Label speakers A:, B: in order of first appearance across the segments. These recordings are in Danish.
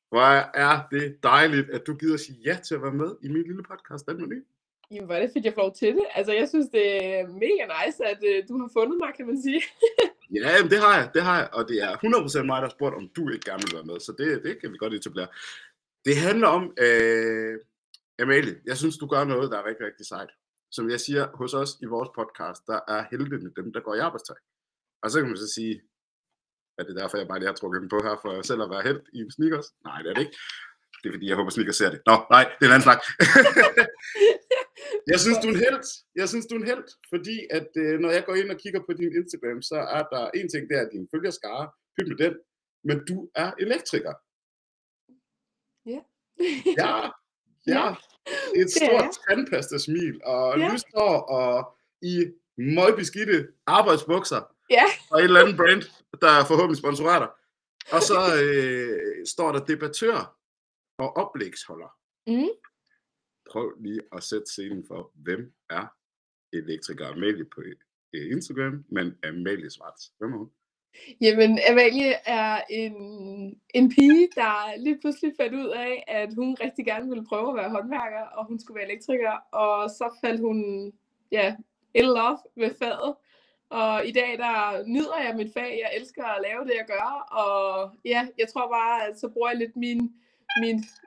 A: Hvor er det dejligt, at du gider sige ja til at være med i min lille podcast, Den Menu.
B: Jamen, hvor er det fedt, jeg får lov til det. Altså, jeg synes, det er mega nice, at du har fundet mig, kan man sige.
A: Ja, det har jeg, og det er 100% mig, der har spurgt, om du ikke gerne vil være med, så det kan vi godt etablere. Det handler om, Amalie, jeg synes, du gør noget, der er rigtig, rigtig sejt. Som jeg siger hos os i vores podcast, der er heltene dem, der går i arbejdstøj. Og så kan man så sige, at det er derfor, jeg bare lige har trukket den på her, for selv at være helt i en sneakers. Nej, det er det ikke. Det er fordi, jeg håber, sneakers ser det. Nå, nej, det er en anden snak. Jeg synes, du er en helt. Jeg synes, du er en helt, fordi at når jeg går ind og kigger på din Instagram, så er der en ting, der er din følgerskare. Pyt med den. Men du er elektriker.
B: Ja.
A: Ja. Et stort tandpasta-smil og lyshår og i møgbeskidte arbejdsbukser.
B: Ja.
A: Og et eller andet brand, der forhåbentlig sponsorerer dig. Og så står der debattør og oplægsholder.
B: Mm.
A: Prøv lige at sætte scenen for, hvem er elektriker Amalie på Instagram, men Amalie Schwartz. Hvem er hun?
B: Jamen, Amalie er en pige, der lige pludselig fandt ud af, at hun rigtig gerne ville prøve at være håndværker, og hun skulle være elektriker, og så faldt hun in love med faget. Og i dag, der nyder jeg mit fag. Jeg elsker at lave det, jeg gør, og ja, jeg tror bare, at så bruger jeg lidt min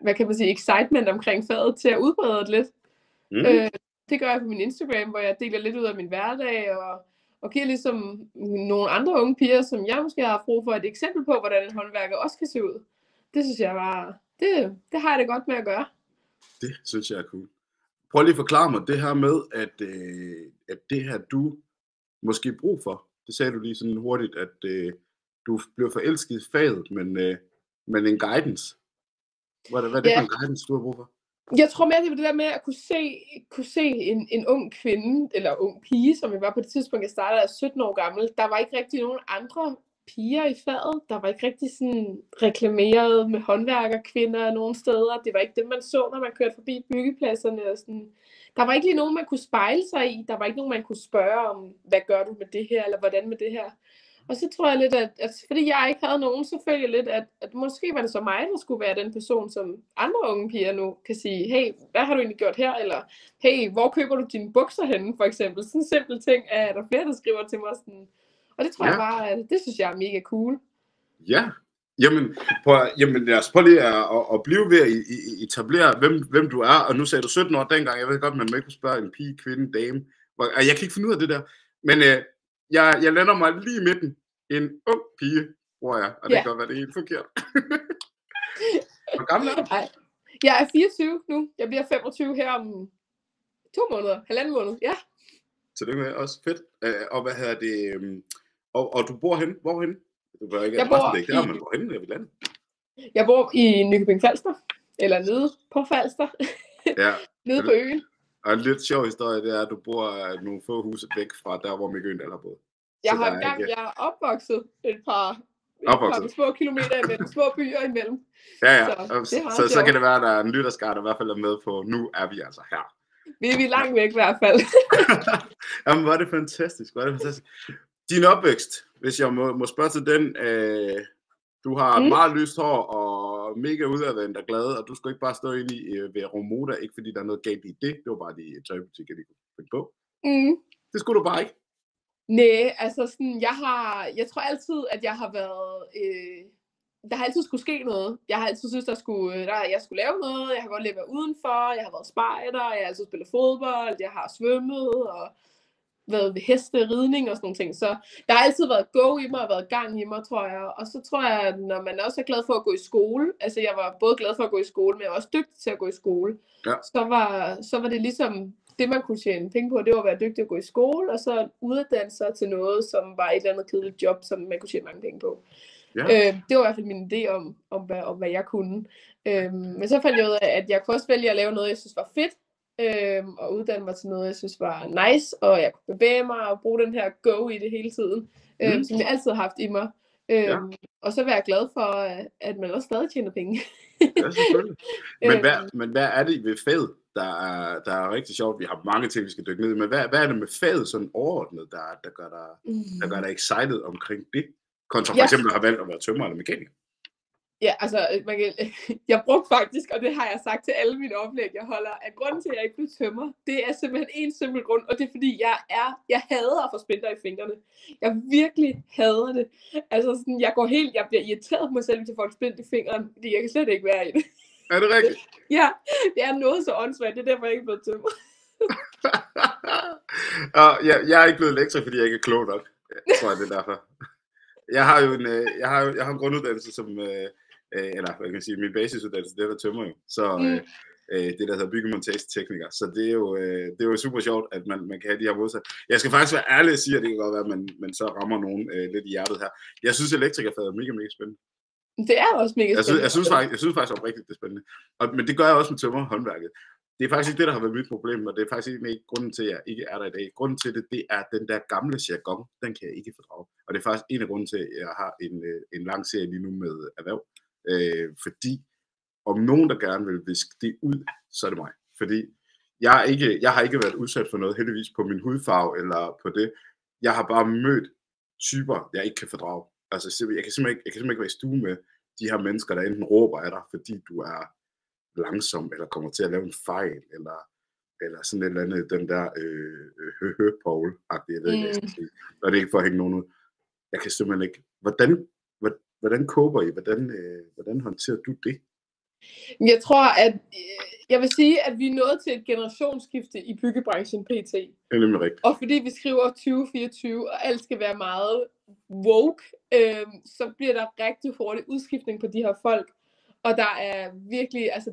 B: hvad kan man sige, excitement omkring faget til at udbrede det lidt. Det gør jeg på min Instagram, hvor jeg deler lidt ud af min hverdag, og giver ligesom nogle andre unge piger, som jeg måske har brug for, et eksempel på, hvordan en håndværker også kan se ud. Det synes jeg bare, det har jeg det godt med at gøre.
A: Det synes jeg er cool. Prøv lige at forklare mig det her med, at det her du måske brug for. Det sagde du lige sådan hurtigt, at du blev forelsket i faget, men en guidance. Hvad er det for en guidance, du har brug for?
B: Jeg tror mere, det var det der med at kunne se en ung kvinde, eller ung pige, som jeg var på det tidspunkt, jeg startede, 17 år gammel. Der var ikke rigtig nogen andre piger i faget. Der var ikke rigtig sådan reklameret med håndværkerkvinder nogen steder. Det var ikke dem, man så, når man kørte forbi byggepladserne. Og sådan. Der var ikke lige nogen, man kunne spejle sig i. Der var ikke nogen, man kunne spørge om, hvad gør du med det her, eller hvordan med det her. Og så tror jeg lidt, at fordi jeg ikke havde nogen, så følte jeg lidt, at måske var det så mig, der skulle være den person, som andre unge piger nu kan sige, hey, hvad har du egentlig gjort her? Eller, hey, hvor køber du dine bukser henne, for eksempel? Sådan en simpel ting, er der flere, der skriver til mig sådan. Og det tror jeg bare, at det synes jeg er mega cool.
A: Ja, jamen lad os prøve lige at blive ved at etablere, hvem du er. Og nu sagde du 17 år dengang, jeg ved godt, man må ikke spørge en pige, kvinde, dame. Jeg kan ikke finde ud af det der. Men jeg lander mig lige i midten. En ung pige, tror jeg, og det kan godt være, det er helt forkert. Hvor gammel er du?
B: Jeg er 24 nu. Jeg bliver 25 her om 2 måneder, 1,5 måned, ja.
A: Så det er også fedt. Og hvad hedder det? Og du bor henne? Hvor henne? Du bor ikke der, men hvor henne er vi landet?
B: Jeg bor i Nykøbing Falster, eller nede på Falster.
A: Ja.
B: Nede på øen.
A: Og en lidt sjov historie, det er, at du bor nogle få huse væk fra der, hvor Mikke Øendal har boet.
B: Jeg er opvokset et par små kilometer imellem, små byer imellem.
A: Ja. Så kan det være, at der er en lytterskare, der i hvert fald er med på, nu er vi altså her.
B: Vi er langt væk i hvert fald.
A: Jamen, var det fantastisk. Din opvækst, hvis jeg må spørge til den, du har meget lyst hår og mega udadvendt og glad, og du skal ikke bare stå inde ved Romoda, ikke fordi der er noget galt i det. Det var bare de tøjbutikker, de kunne finde på. Det skulle du bare ikke.
B: Nej, altså sådan, jeg tror altid, at jeg har været, der har altid skulle ske noget. Jeg har altid synes, jeg skulle lave noget. Jeg har godt lide at være udenfor. Jeg har været spejder. Jeg har altid spillet fodbold. Jeg har svømmet og været ved hesteridning og sådan nogle ting. Så der har altid været go i mig og været gang i mig, tror jeg. Og så tror jeg, at når man også er glad for at gå i skole, altså jeg var både glad for at gå i skole, men jeg var også dygtig til at gå i skole. Ja. Så var det ligesom det, man kunne tjene penge på, det var at være dygtig at gå i skole, og så uddanne sig til noget, som var et eller andet kedeligt job, som man kunne tjene mange penge på. Ja. Det var i hvert fald min idé om hvad jeg kunne. Men så fandt jeg ud af, at jeg kunne også vælge at lave noget, jeg synes var fedt, og uddanne mig til noget, jeg synes var nice, og jeg kunne bevæge mig og bruge den her go i det hele tiden, som jeg altid har haft i mig. Og så være jeg glad for, at man også stadig tjener penge.
A: Ja, selvfølgelig. Men hvad er det ved faget, der er rigtig sjovt? Vi har mange ting, vi skal dykke ned i, men hvad er det med faget sådan overordnet, der gør dig excited omkring det? Kontra for eksempel at have valgt at være tømrer eller mekaniker?
B: Ja, altså, jeg brugte faktisk, og det har jeg sagt til alle mine oplæg, jeg holder, at grunden til, at jeg ikke blev tømrer, det er simpelthen en simpel grund, og det er fordi, jeg hader at få splinter i fingrene. Jeg virkelig hader det. Altså, sådan, jeg bliver irriteret på mig selv, hvis jeg får splint i fingeren, fordi jeg kan slet ikke være i det.
A: Er det rigtigt?
B: Ja, det er noget så åndssvagt, det er derfor, jeg ikke er blevet tømrer.
A: Jeg er ikke blevet lektor, fordi jeg ikke er klog nok. Jeg tror, det er derfor. Jeg har jo en grunduddannelse som, eller jeg kan sige, min basisuddannelse, det er der tømmer jo. Så det der hedder byggemontagetekniker. Så det er jo super sjovt, at man kan have de her modsat. Jeg skal faktisk være ærlig og sige, at det kan godt være, at man så rammer nogen lidt i hjertet her. Jeg synes, elektrikerfaget er mega, mega spændende.
B: Det er også mega spændende.
A: Jeg synes faktisk oprigtigt, det er spændende. Men det gør jeg også med tømmerhåndværket. Det er faktisk ikke det, der har været mit problem, og det er faktisk ikke grunden til, at jeg ikke er der i dag. Grunden til det er den der gamle jargon, den kan jeg ikke fordrage. Og det er faktisk en af grunden til, at jeg har en lang serie lige nu med erhverv. Fordi om nogen, der gerne vil viske det ud, så er det mig. Fordi jeg har ikke været udsat for noget, heldigvis på min hudfarve eller på det. Jeg har bare mødt typer, jeg ikke kan fordrage. Altså, jeg kan simpelthen ikke være i stue med de her mennesker, der enten råber af dig, fordi du er langsom, eller kommer til at lave en fejl, eller sådan et eller andet, den der Paul-agtige, jeg ved ikke, hvad jeg skal sige. Og det er ikke for at hænge nogen ud. Jeg kan simpelthen ikke. Hvordan kober I? Hvordan håndterer du det?
B: Jeg tror, at jeg vil sige, at vi er nået til et generationsskifte i byggebranchen pt.
A: Det er nemlig rigtigt.
B: Og fordi vi skriver 2024, og alt skal være meget woke, så bliver der rigtig hurtig udskiftning på de her folk. Og der er virkelig, altså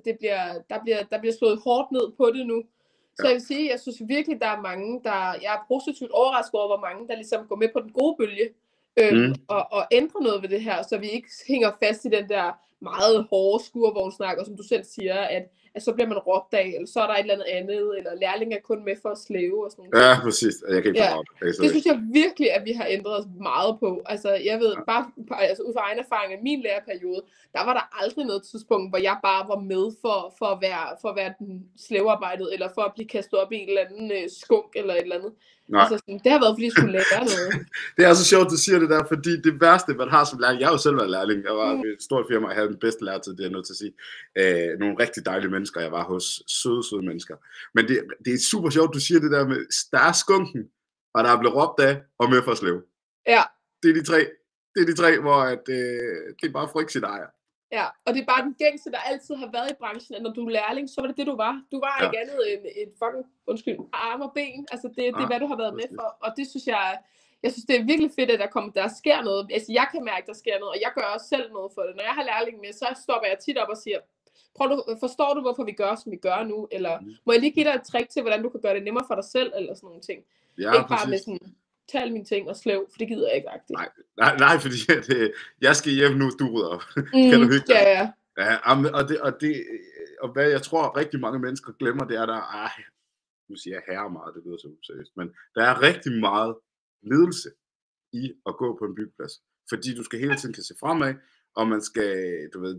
B: der bliver slået hårdt ned på det nu. Så jeg vil sige, jeg synes virkelig, der er mange, jeg er positivt overrasket over, hvor mange, der ligesom går med på den gode bølge, og ændrer noget ved det her, så vi ikke hænger fast i den der meget hårde skurvognsnak, og som du selv siger, at så bliver man råbt af, eller så er der et eller andet, eller lærling er kun med for at slæve og sådan noget.
A: Ja, præcis. Jeg kan ikke
B: det synes jeg virkelig, at vi har ændret os meget på. Altså, jeg ved, bare ud fra egen erfaring af min lærerperiode, der var der aldrig noget tidspunkt, hvor jeg bare var med for at være den slævearbejdet, eller for at blive kastet op i en eller anden skunk, eller et eller andet. Altså, sådan, det har været, fordi jeg skulle lære noget.
A: Det er så sjovt, du siger det der, fordi det værste, man har som lærling, jeg har jo selv været lærling, jeg var i et stort firma, jeg havde den bedste lærertid, det er nødt til at sige. Nogle rigtig dejlige mennesker, jeg var hos søde mennesker. Men det er super sjovt, du siger det der med, der er skunken, og der er blevet råbt af, og med for at slæve.
B: Ja.
A: Det er de tre, hvor det er bare frygt sit ejer.
B: Ja, og det er bare den gængse, der altid har været i branchen, at når du er lærling, så var det du var. Du var ikke andet end et fucking arm og ben. Altså det er hvad du har været med for. Og det synes jeg synes det er virkelig fedt, at der sker noget. Altså jeg kan mærke, at der sker noget, og jeg gør også selv noget for det. Når jeg har lærling med, så stopper jeg tit op og siger, forstår du, hvorfor vi gør, som vi gør nu? Eller må jeg lige give dig et trick til, hvordan du kan gøre det nemmere for dig selv, eller sådan nogle ting.
A: Ja,
B: ikke bare med sådan, tag alle mine ting og slæv, for det gider jeg ikke rigtigt.
A: Nej, fordi jeg skal hjem nu, du rydder op. Kan du hygge dig? Og hvad jeg tror rigtig mange mennesker glemmer, det er nu siger jeg herre meget, det lyder så useriøst, men der er rigtig meget ledelse i at gå på en byggeplads, fordi du skal hele tiden kan se fremad, og man skal,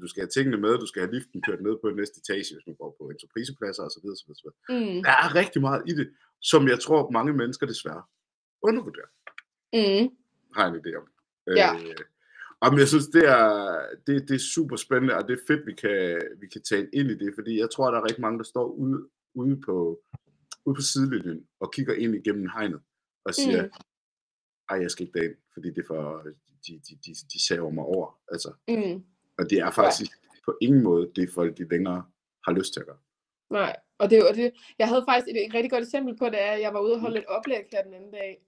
A: du skal have tingene med, du skal have liften kørt ned på næste etage, hvis man går på entreprisepladser og så videre. Der er rigtig meget i det, som jeg tror mange mennesker desværre undervurderer. Har jeg en idé om. Men jeg synes, det er super spændende, og det er fedt, vi kan tale ind i det, fordi jeg tror, der er rigtig mange, der står ude på sidelinjen og kigger ind igennem hegnet og siger, jeg skal ikke derind, fordi det er for, de saver mig over. Altså. Og det er faktisk på ingen måde det, folk de længere har lyst til at gøre.
B: Nej, og det. Jeg havde faktisk et rigtig godt eksempel på det, at jeg var ude og holde et oplæg her den anden dag,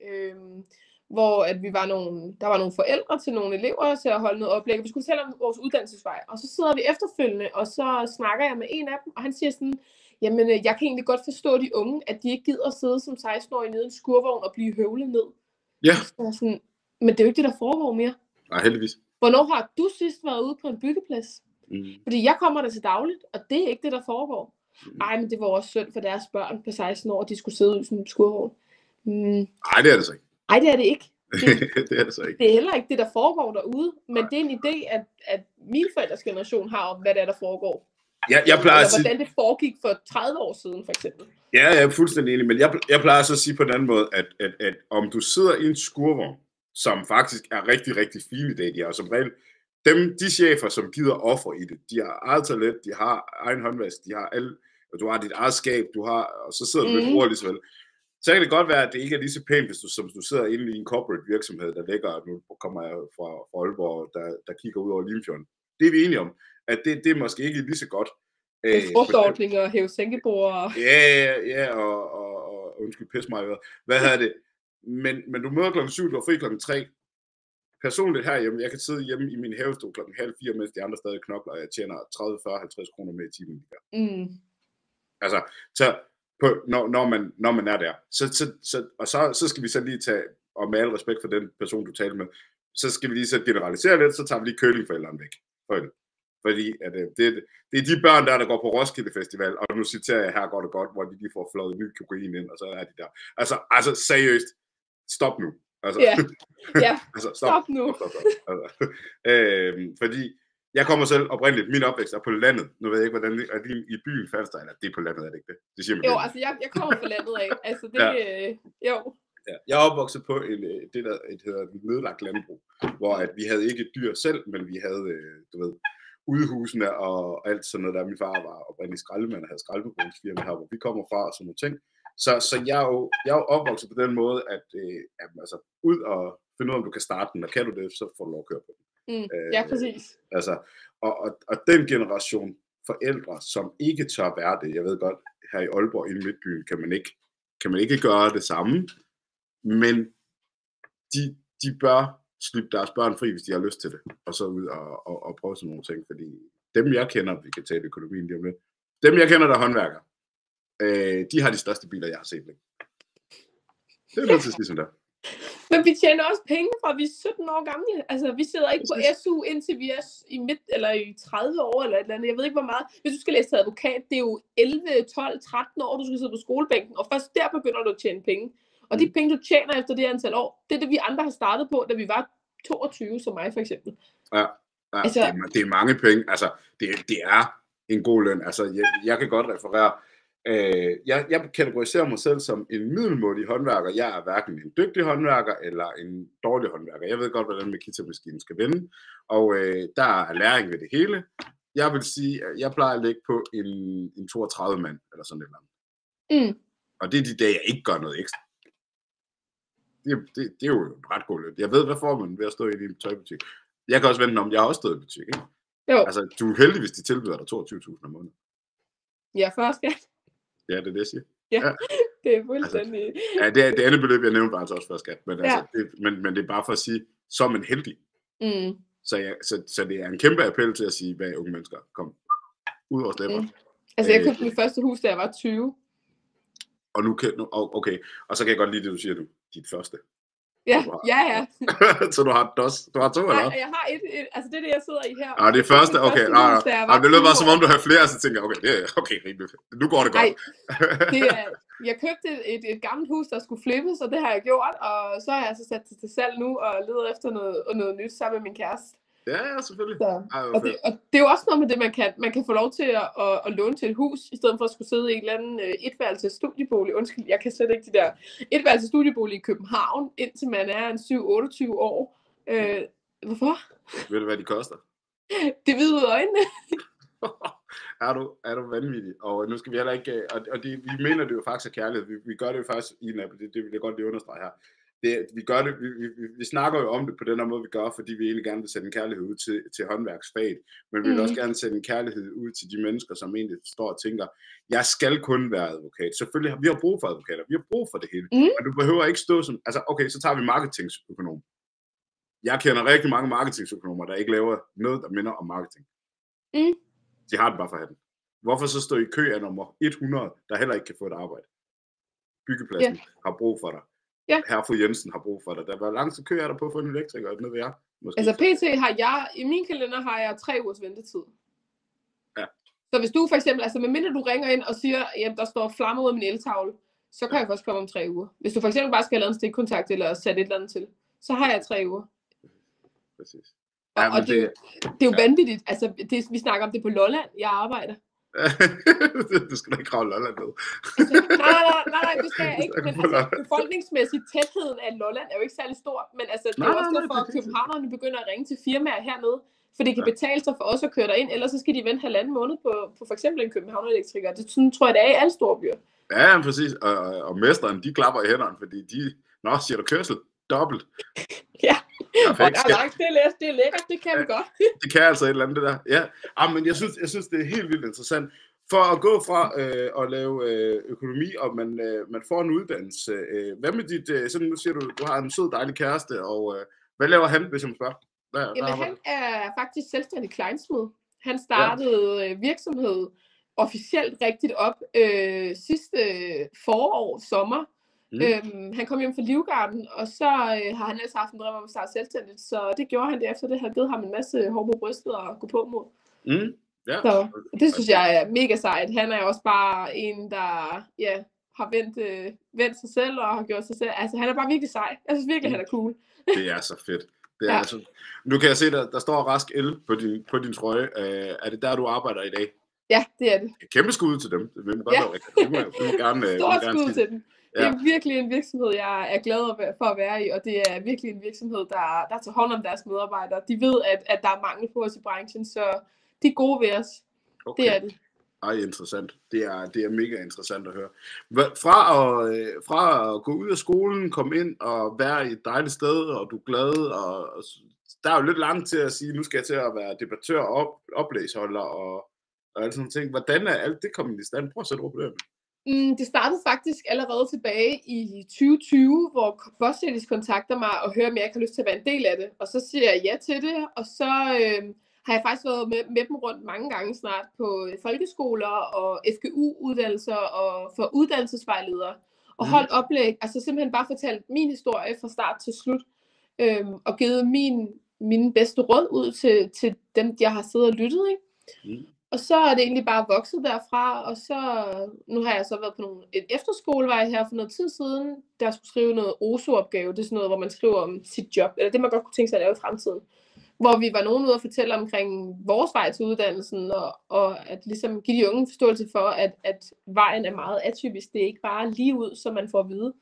B: hvor at der var nogle forældre til nogle elever til at holde noget oplæg. Vi skulle tale om vores uddannelsesvej, og så sidder vi efterfølgende, og så snakker jeg med en af dem, og han siger sådan, jamen jeg kan egentlig godt forstå de unge, at de ikke gider at sidde som 16-årige nede i en skurvogn og blive høvlet ned.
A: Ja.
B: Sådan, men det er jo ikke det, der foregår mere.
A: Nej, heldigvis.
B: Hvornår har du sidst været ude på en byggeplads? Fordi jeg kommer der til dagligt, og det er ikke det, der foregår. Men det var også synd for deres børn på 16 år, at de skulle sidde i sådan en skurvogn.
A: Nej, det er det så ikke.
B: Nej, det er det ikke.
A: Det er det så ikke.
B: Det er heller ikke det, der foregår derude, men det er en idé, at min forældres generation har om, hvad det er, der foregår.
A: Jeg plejer at sige...
B: hvordan det foregik for 30 år siden, for eksempel.
A: Ja, jeg er fuldstændig enig, men jeg plejer så at sige på den anden måde, at om du sidder i en skurvogn, som faktisk er rigtig, rigtig fin i dag, de har som regel de chefer, som gider ofre i det, de har eget talent, de har egen håndvask, de har alle, og du har dit eget skab, du har, og så sidder du ved et bord lige så vel. Så kan det godt være, at det ikke er lige så pænt, som du sidder inde i en corporate virksomhed, der ligger, nu kommer jeg fra Aalborg, der kigger ud over Limfjorden. Det er vi enige om, at det er måske ikke lige så godt.
B: Med frugtordninger og hæve-sænkebord.
A: Ja, og undskyld, pis mig. Hvad hedder det? Men du møder klokken 7, du er fri klokken 3. Personligt herhjemme, jeg kan sidde hjemme i min havestue klokken 3:30, mens de andre stadig knokler, og jeg tjener 30, 40, 50 kroner med i timen. Altså, så når man er der. Så skal vi så lige tage, og med al respekt for den person, du talte med, så skal vi lige så generalisere lidt, så tager vi lige curlingforældrene væk. Fordi at, det er de børn, der går på Roskilde Festival, og nu citerer jeg, her går det godt, hvor de lige får flået ny kokain ind, og så er de der. Altså seriøst, stop nu. Altså, altså, stop nu. Stop. Altså, fordi jeg kommer selv oprindeligt, min opvækst er på landet. Nu ved jeg ikke, hvordan er det i byen Falster, eller det er på landet, er det ikke det? Det siger man.
B: Jo, altså jeg kommer fra landet af. Altså det, jo.
A: Ja. Jeg er opvokset på det der hedder et nedlagt landbrug, hvor at vi havde ikke dyr selv, men vi havde, du ved, udehusene og alt sådan noget, der min far var oprindeligt skraldemand og havde skraldebrugsfirma her, hvor vi kommer fra og sådan nogle ting. Så jeg er jo opvokset på den måde, at altså, ud og finde ud af, om du kan starte den, og kan du det, så får du lov at køre på den.
B: Ja, præcis.
A: Altså, og den generation forældre, som ikke tør være det, jeg ved godt, her i Aalborg i Midtbyen, kan man ikke gøre det samme, men de bør slippe deres børn fri, hvis de har lyst til det, og så ud og prøve sådan nogle ting, fordi dem jeg kender, vi kan tale økonomien lige om lidt, dem jeg kender, der er håndværkere, de har de største biler, jeg har set. Det er nødt til at sige sådan der.
B: Men vi tjener også penge fra, vi er 17 år gamle. Altså, vi sidder ikke på SU, indtil vi er i eller i 30 år, eller et eller andet. Jeg ved ikke, hvor meget. Hvis du skal læse til advokat, det er jo 11, 12, 13 år, du skal sidde på skolebænken, og først der begynder du at tjene penge. Og de penge, du tjener efter det antal år, det er det, vi andre har startet på, da vi var 22, som mig for eksempel.
A: Ja, altså, det er mange penge. Altså, det er en god løn. Altså, jeg kan godt referere. Jeg kategoriserer mig selv som en middelmådig håndværker. Jeg er hverken en dygtig håndværker eller en dårlig håndværker. Jeg ved godt, hvordan Makita-maskinen skal vende, og der er læring ved det hele. Jeg vil sige, at jeg plejer at lægge på en 32 mand, eller sådan et eller andet. Og det er de dage, jeg ikke gør noget ekstra. Det er jo en ret god løn. Jeg ved, hvad får man ved at stå i en tøjbutik. Jeg kan også vente om, jeg har også stået i butik, ikke?
B: Jo.
A: Altså, du er heldig, hvis de tilbyder dig 22.000 om måneden.
B: Ja, først skat.
A: Ja, det er det, jeg siger.
B: Ja, det er fuldstændig.
A: Altså, det andet beløb, jeg nævnte, var altså også først skat. Men, altså, men det er bare for at sige, så er man heldig. Så det er en kæmpe appel til at sige, hvad unge mennesker kom ud over stepper.
B: Altså, jeg købte mit første hus, da jeg var 20.
A: Og nu okay, og så kan jeg godt lide det, du siger nu. Dit første.
B: Ja.
A: Så du har to, eller?
B: Nej, jeg har et, altså det er det, jeg sidder i her.
A: Det første, okay. Det lød bare som om, du har flere, så tænker jeg, okay, rimeligt. Nu går det godt.
B: Jeg købte et gammelt hus, der skulle flippes, og det har jeg gjort, og så har jeg altså sat det til salg nu, og leder efter noget nyt sammen med min kæreste.
A: Ja, selvfølgelig.
B: Og det er jo også noget med det, man kan få lov til at låne til et hus, i stedet for at skulle sidde i en eller anden etværelses studiebolig. Undskyld, jeg kan slet ikke de der etværelses studiebolig i København, indtil man er en 7-28 år. Hvorfor?
A: Ved du, hvad de koster?
B: Det ved ud af øjnene.
A: Er du vanvittig? Og nu skal vi heller ikke, vi mener det jo faktisk af kærlighed. Vi gør det jo faktisk i en app, det vil jeg godt lige understrege her. Vi gør det, vi snakker jo om det på den her måde, vi gør, fordi vi egentlig gerne vil sætte en kærlighed ud til håndværksfaget, men vi vil også gerne sætte en kærlighed ud til de mennesker, som egentlig står og tænker, jeg skal kun være advokat. Selvfølgelig, vi har brug for advokater, vi har brug for det hele, men du behøver ikke stå som, altså okay, så tager vi marketingsøkonom. Jeg kender rigtig mange marketingsøkonomer, der ikke laver noget, der minder om marketing. De har det bare for hatten. Hvorfor så stå i kø af nummer 100, der heller ikke kan få et arbejde? Byggepladsen har brug for dig. Ja. Herfru Jensen har brug for dig. Hvor lang tid kø er der på at få en elektriker? Det ved jeg.
B: Altså PT har jeg, i min kalender har jeg 3 ugers ventetid.
A: Ja.
B: Så hvis du for eksempel, altså medmindre du ringer ind og siger, jamen der står flammer ud af min eltavle, så kan jeg først komme om 3 uger. Hvis du for eksempel bare skal have lavet en stikkontakt eller sætte et eller andet til, så har jeg 3 uger.
A: Præcis.
B: Og det er jo vanvittigt. Altså, vi snakker om det på Lolland, jeg arbejder.
A: Du skal da ikke kravle Lolland ned.
B: Nej, det skal jeg ikke. Men altså, befolkningsmæssigt tætheden af Lolland er jo ikke særlig stor. Men altså, det er også derfor, at københavnerne begynder at ringe til firmaer hernede. For det kan betale sig for os at køre derind, ellers så skal de vente 1,5 måned på for eksempel en København-elektriker. Det sådan, tror jeg, det er i alle store byer.
A: Ja, præcis. Og mesteren, de klapper i hænderne, fordi de... Nå, siger du kørsel? Dobbelt.
B: Ja,
A: Perfekt.
B: og der er langt, det er lækkert, det kan vi godt.
A: Det kan altså et eller andet, det der. Ja, men jeg synes, det er helt vildt interessant. For at gå fra at lave økonomi, og man får en uddannelse. Hvad med dit... Sådan nu siger du har en sød, dejlig kæreste, og hvad laver han, hvis jeg må spørge?
B: Jamen, han er faktisk selvstændig klejnsmed. Han startede virksomhed officielt rigtigt op sidste forår, sommer. Han kom hjem fra Livgarden, og så har han ellers haft en drøm om at starte selvstændigt, så det gjorde han det efter. Det har givet ham en masse hår på brystet og gå på mod.
A: Ja.
B: Så det synes jeg er mega sejt. Han er også bare en, der har vendt sig selv og har gjort sig selv. Altså, han er bare virkelig sej. Jeg synes virkelig, han er cool.
A: Det er så fedt. Det er altså... Nu kan jeg se, der står Rask El på din trøje. Er det der, du arbejder i dag?
B: Ja, det er det.
A: Kæmpe skud til dem. Det må gerne
B: Stort skud til dem. Det er virkelig en virksomhed, jeg er glad for at være i, og det er virkelig en virksomhed, der tager hånd om deres medarbejdere. De ved, at der er mangel på os i branchen, så de er gode ved os. Okay. Det er det.
A: Ej, interessant. Det er mega interessant at høre. Fra at gå ud af skolen, komme ind og være i et dejligt sted, og du er glad, og der er jo lidt langt til at sige, nu skal jeg til at være debattør og oplægsholder og alle sådan ting. Hvordan er alt det kommet i stand? Prøv at sætte ord på det.
B: Det startede faktisk allerede tilbage i 2020, hvor Bossetis kontakter mig og hører, om jeg ikke har lyst til at være en del af det. Og så siger jeg ja til det, og så har jeg faktisk været med dem rundt mange gange snart på folkeskoler og FGU-uddannelser og for uddannelsesvejledere. Og holdt oplæg, altså simpelthen bare fortalt min historie fra start til slut, og givet mine bedste råd ud til dem, jeg har siddet og lyttet, ikke? Og så er det egentlig bare vokset derfra, og så nu har jeg så været på et efterskolevej her for noget tid siden, der skulle skrive noget OSO-opgave. Det er sådan noget, hvor man skriver om sit job, eller det man godt kunne tænke sig at lave i fremtiden. Hvor vi var nogen ude at fortælle omkring vores vej til uddannelsen, og at ligesom give de unge forståelse for, at vejen er meget atypisk. Det er ikke bare lige ud, som man får at vide.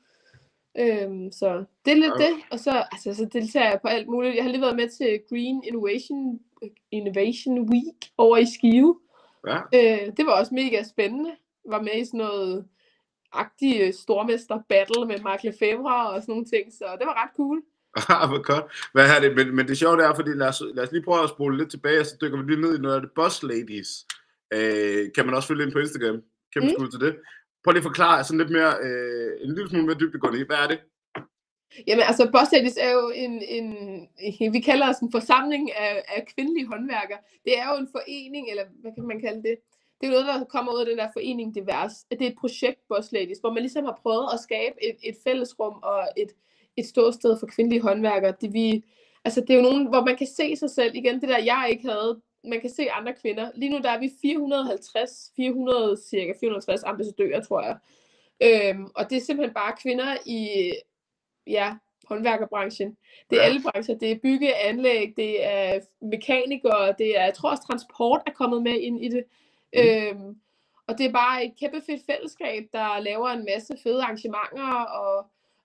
B: Så det er lidt det, og så deltager jeg på alt muligt. Jeg har lige været med til Green Innovation Week over i Skive.
A: Ja.
B: Det var også mega spændende. Var med i sådan noget agtig stormester battle med Mark Lefebvre og sådan nogle ting, så det var ret cool.
A: Hvor godt. Hvad er det? Men det sjove er, fordi lad os lige prøve at spole lidt tilbage, og så dykker vi lige ned i noget af det. Boss Ladies kan man også følge ind på Instagram. Kæmpe skud til det. Prøv lige at forklare sådan lidt mere, en lille smule mere dybdegående i. Hvad er det?
B: Jamen altså, Boss Ladies er jo vi kalder os en forsamling af kvindelige håndværkere. Det er jo en forening, eller hvad kan man kalde det? Det er jo noget, der kommer ud af den der forening Divers. Det er et projekt, Boss Ladies, hvor man ligesom har prøvet at skabe et fællesrum og et ståsted for kvindelige håndværkere. Det er jo nogen, hvor man kan se sig selv igen. Det der, jeg ikke havde. Man kan se andre kvinder. Lige nu der er vi 450 ambassadører, tror jeg. Og det er simpelthen bare kvinder i håndværkerbranchen. Det er alle brancher. Det er bygge, anlæg, det er mekanikere, det er, jeg tror også transport er kommet med ind i det. Og det er bare et kæmpe fedt fællesskab, der laver en masse fede arrangementer,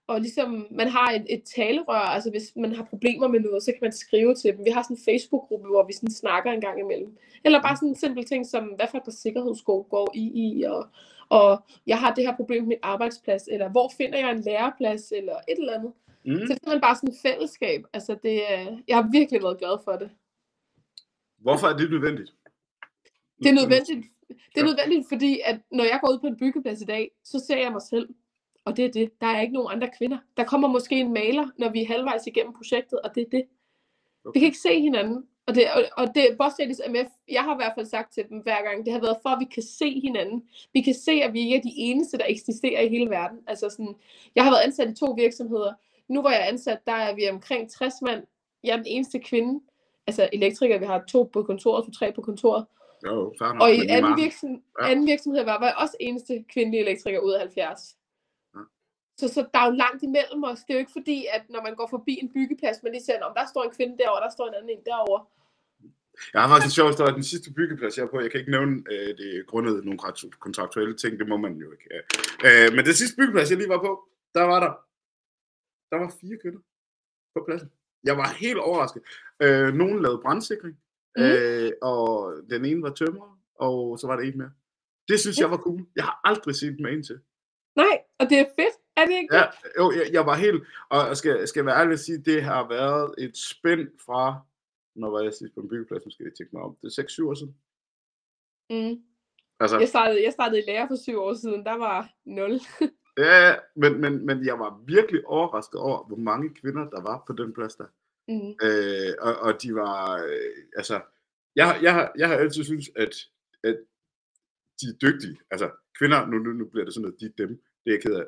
B: og ligesom man har et talerør, altså hvis man har problemer med noget, så kan man skrive til dem. Vi har sådan en Facebook-gruppe, hvor vi sådan snakker en gang imellem. Eller bare sådan en simpel ting som, hvad for et par sikkerhedssko går I, og jeg har det her problem med min arbejdsplads, eller hvor finder jeg en læreplads, eller et eller andet. Så det er simpelthen bare sådan et fællesskab. Altså jeg har virkelig været glad for det.
A: Hvorfor er det nødvendigt?
B: Det er nødvendigt, fordi at når jeg går ud på en byggeplads i dag, så ser jeg mig selv. Og det er det. Der er ikke nogen andre kvinder. Der kommer måske en maler, når vi er halvvejs igennem projektet, og det er det. Vi kan ikke se hinanden. Og det Boss Ladies MF, jeg har i hvert fald sagt til dem hver gang, det har været for, at vi kan se hinanden. Vi kan se, at vi ikke er de eneste, der eksisterer i hele verden. Altså sådan, jeg har været ansat i 2 virksomheder. Nu hvor jeg er ansat, der er vi omkring 60 mand. Jeg er den eneste kvinde. Altså elektriker, vi har 2 på kontoret, 3 på kontoret. Og i anden virksomhed var jeg også eneste kvindelige elektriker ud af 70. Så der er jo langt imellem os. Det er jo ikke fordi, at når man går forbi en byggeplads, man lige ser, om der står en kvinde derovre, der står en anden en derovre.
A: Jeg har faktisk en sjov historie. Den sidste byggeplads, jeg er på, jeg kan ikke nævne det grundet nogle kontraktuelle ting, det må man jo ikke. Men det sidste byggeplads, jeg lige var på, der var 4 kvinder på pladsen. Jeg var helt overrasket. Nogen lavede brandsikring, Og den ene var tømrer, og så var der en mere. Det synes jeg var cool. Jeg har aldrig set dem ind til.
B: Nej, og det er fedt. Er det ikke
A: Ja,
B: det?
A: jo, jeg var helt... Og skal være ærlig at sige, det har været et spænd fra... Når var jeg sidst på en byggeplads, skal jeg tænke mig om. Det er 6-7 år siden. Altså,
B: Jeg startede i lære for 7 år siden. Der var 0.
A: Ja, men jeg var virkelig overrasket over, hvor mange kvinder, der var på den plads der. Og de var... altså, jeg har altid syntes, at de er dygtige. Altså, kvinder, nu bliver det sådan noget, de dem. Det er jeg ked af.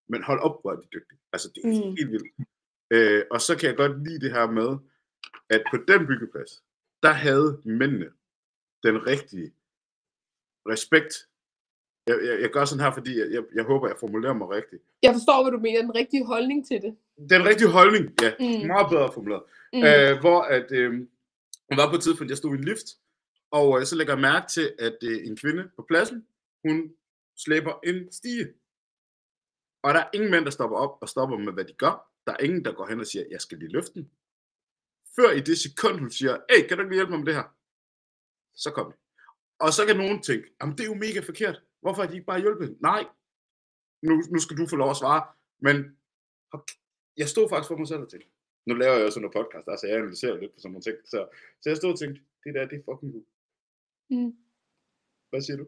A: Men hold op, hvor er de dygtige. Altså, det er helt vildt. Og så kan jeg godt lide det her med, at på den byggeplads, der havde mændene den rigtige respekt. Jeg gør sådan her, fordi jeg håber, jeg formulerer mig rigtigt.
B: Jeg forstår, hvad du mener. Den rigtige holdning til det.
A: Den rigtige holdning, ja. Meget bedre formuleret. Hvor at, jeg var på et tidspunkt, jeg stod i en lift, og så lægger jeg mærke til, at en kvinde på pladsen, hun slæber en stige. Og der er ingen mænd, der stopper op og stopper med, hvad de gør. Der er ingen, der går hen og siger, jeg skal lige løfte den. Før i det sekund, hun siger, hey, kan du ikke hjælpe mig med det her? Så kom det. Og så kan nogen tænke, jamen det er jo mega forkert. Hvorfor har de ikke bare hjulpet? Nej, nu skal du få lov at svare. Men jeg stod faktisk for mig selv og tænkte, nu laver jeg jo sådan noget podcast, altså jeg analyserer lidt på sådan nogle ting. Så jeg stod og tænkte, det er fucking god. Hvad siger du?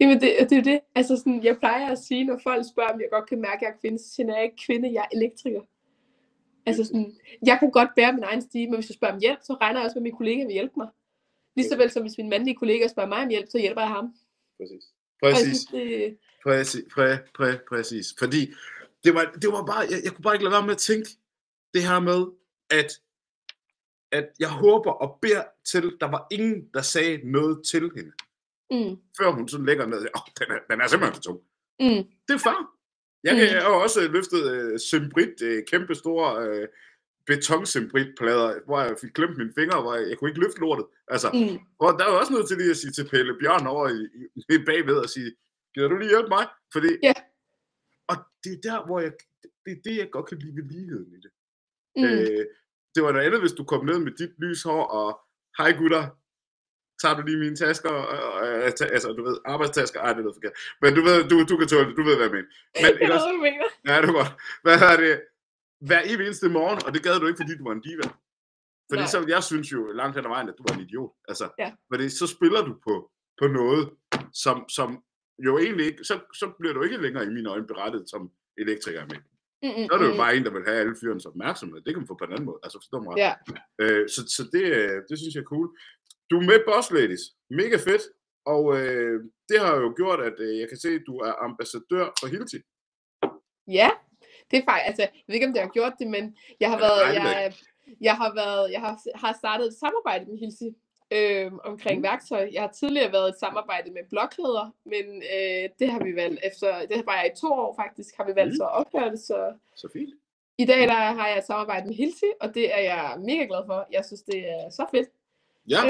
B: Jamen det er det. Altså sådan, jeg plejer at sige, når folk spørger, om jeg godt kan mærke, at jeg er kvinde, så siger jeg ikke kvinde, jeg er elektriker. Altså sådan, jeg kan godt bære min egen stige, men hvis jeg spørger om hjælp, så regner jeg også med, at mine kollegaer vil hjælpe mig. Lige så vel som hvis min mandlige kollega spørger mig om hjælp, så hjælper jeg ham.
A: Præcis. Fordi det var bare, jeg kunne bare ikke lade være med at tænke det her med, at jeg håber og beder til, der var ingen, der sagde noget til hende. Før hun sådan lægger ned, den er simpelthen for tung. Det er fair. Jeg har også løftet Symbrit, kæmpe store betonsembritplader, hvor jeg fik klemt mine fingre, hvor jeg kunne ikke løfte lortet. Altså, og der er jo også noget til lige at sige til Pelle Bjørn over i bagved og sige, gider du lige hjælpe mig? Fordi, og det er der, hvor det er det, jeg godt kan lide ved ligheden i det. Det var noget andet, hvis du kom ned med dit lys hår, og hej gutter, tager du lige mine tasker, altså du ved, arbejdstasker, det ved forkert. Men du ved, du kan tåle det, du ved, hvad jeg mener. Men,
B: jeg ved, hvad du mener.
A: Ja, det var godt. Hvad er det? Hver eneste morgen, og det gad du ikke, fordi du var en diva. Fordi så, jeg synes jo langt hen ad vejen, at du var en idiot. Altså, fordi så spiller du på noget, som jo egentlig ikke, så bliver du ikke længere i mine øjne berettet som elektriker med. Så er det jo bare en, der vil have alle fyrens opmærksomhed. Det kan man få på en anden måde. Altså, forstår mig ret. Så det synes jeg er cool. Du er med Boss Ladies. Mega fedt. Og det har jo gjort, at jeg kan se, at du er ambassadør for Hilti.
B: Ja, det er faktisk, altså, jeg ved ikke, om det har gjort det, men jeg har startet et samarbejde med Hilti omkring værktøj. Jeg har tidligere været et samarbejde med Blokklæder, men det har vi valgt efter, det var jeg i 2 år faktisk, har vi valgt så at ophøre det.
A: Så fint.
B: I dag der har jeg et samarbejde med Hilti, og det er jeg mega glad for. Jeg synes, det er så fedt.
A: Ja.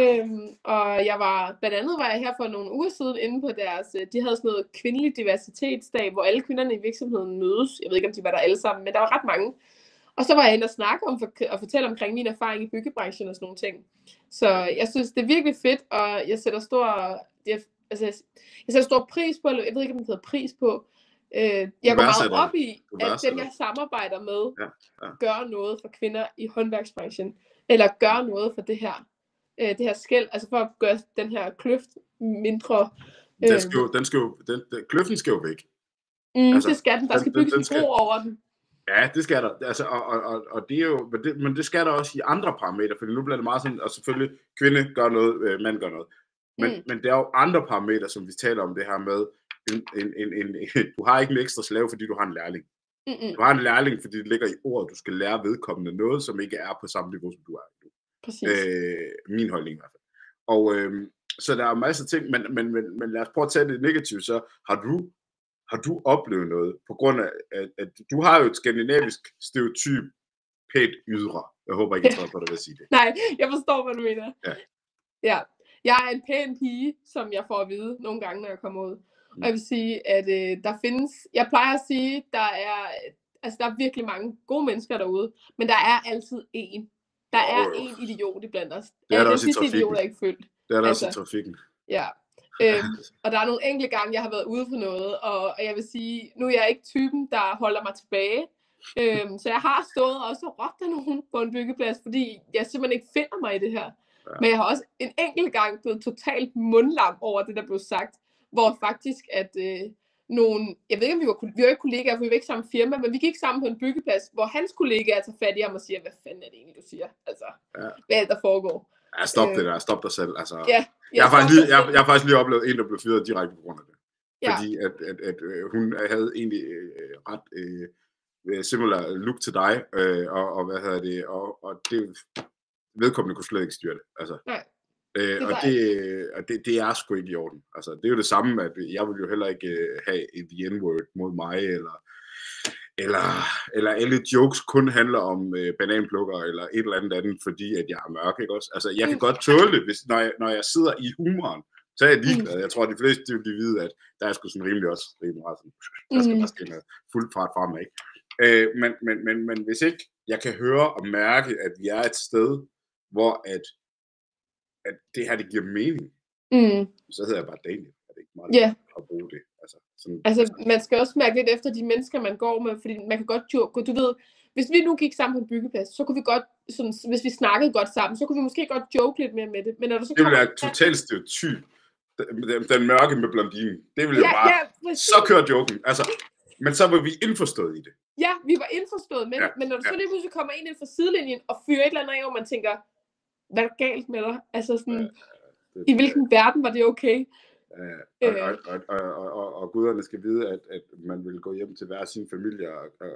B: Og jeg var, blandt andet var jeg her for nogle uger siden inde på deres, de havde sådan noget kvindelig diversitetsdag, hvor alle kvinderne i virksomheden mødes. Jeg ved ikke, om de var der alle sammen, men der var ret mange. Og så var jeg inde og snakke om og fortælle omkring min erfaring i byggebranchen og sådan nogle ting. Så jeg synes, det er virkelig fedt, og jeg sætter stor pris på, eller jeg ved ikke, om det hedder pris på. Jeg går meget op i, at dem, jeg samarbejder med, gør noget for kvinder i håndværksbranchen, eller gør noget for det her skel, altså for at gøre den her kløft mindre.
A: Kløften skal jo væk.
B: Altså, det skal den. Der skal bygges en bro over den.
A: Ja, det skal der. Altså, og det er jo, men det skal der også i andre parametre, for nu bliver det meget sådan, og selvfølgelig kvinde gør noget, mand gør noget. Men der er jo andre parametre, som vi taler om det her med, du har ikke en ekstra slave, fordi du har en lærling. Du har en lærling, fordi det ligger i ordet, du skal lære vedkommende noget, som ikke er på samme niveau, som du er. Min holdning i hvert fald. Og så der er masser af ting, men lad os prøve at tage det negativt, så har du oplevet noget, på grund af, at du har jo et skandinavisk stereotyp pænt ydre. Jeg håber ikke, jeg tror på, at du vil sige det.
B: Nej, jeg forstår, hvad du mener. Ja. Jeg er en pæn pige, som jeg får at vide nogle gange, når jeg kommer ud. Og jeg vil sige, at der findes, jeg plejer at sige, der er virkelig mange gode mennesker derude, men der er altid en, Der er
A: Jo.
B: en idiot iblandt os.
A: Det er der
B: Den
A: også i
B: sidste idiot
A: trafikken.
B: er ikke fyldt.
A: Det er der også i
B: Altså,
A: trafikken.
B: ja. Og der er nogle enkelte gange, jeg har været ude for noget, og jeg vil sige, nu er jeg ikke typen, der holder mig tilbage. Så jeg har stået og så råbt af nogen på en byggeplads, fordi jeg simpelthen ikke finder mig i det her.
A: Ja.
B: Men jeg har også en enkelt gang blevet totalt mundlam over det, der blev sagt, hvor faktisk at nogle, jeg ved ikke, om vi var ikke kollegaer, for vi var ikke samme firma, men vi gik sammen på en byggeplads, hvor hans kollegaer tager fat i ham og siger, hvad fanden er det egentlig, du siger? Altså, hvad er det, der foregår?
A: Ja, stop det der. Stop dig selv. Altså,
B: Ja,
A: jeg har faktisk lige oplevet en, der blev fyret direkte på grund af det. Fordi at hun havde egentlig ret similar look til dig, og hvad hedder det, og det vedkommende kunne slet ikke styre det. Altså.
B: Nej.
A: Og det er sgu ikke i orden. Altså, det er jo det samme, at jeg vil jo heller ikke have et N-word mod mig, eller alle jokes kun handler om bananplukker eller et eller andet, fordi at jeg er mørk, ikke også? Altså, jeg kan godt tåle det, hvis, når jeg sidder i humoren, så er jeg ligeglad. Jeg tror, at de fleste vil vide, at der er sgu sådan rimelig meget sådan, der skal bare ske noget fuldt fart frem, ikke? Men hvis ikke jeg kan høre og mærke, at vi er et sted, hvor at det her, det giver mening, så hedder jeg bare Daniel. Er det ikke meget at bruge det? Altså,
B: man skal også mærke lidt efter de mennesker, man går med, fordi man kan godt joke. Du ved, hvis vi nu gik sammen på en byggeplads, så kunne vi godt, sådan, hvis vi snakkede godt sammen, så kunne vi måske godt joke lidt mere med det. Men når du så
A: det ville være totalt stereotyp. Den mørke med blondinen. Det ville jo bare, så kører joken. Altså, men så var vi indforstået i det.
B: Ja, vi var indforstået med det, men når du så lige pludselig kommer ind fra sidelinjen og fyrer et eller andet af, hvor man tænker, hvad er galt med dig? Altså sådan, i hvilken verden var det okay?
A: Og guderne skal vide, at man vil gå hjem til hver sin familie.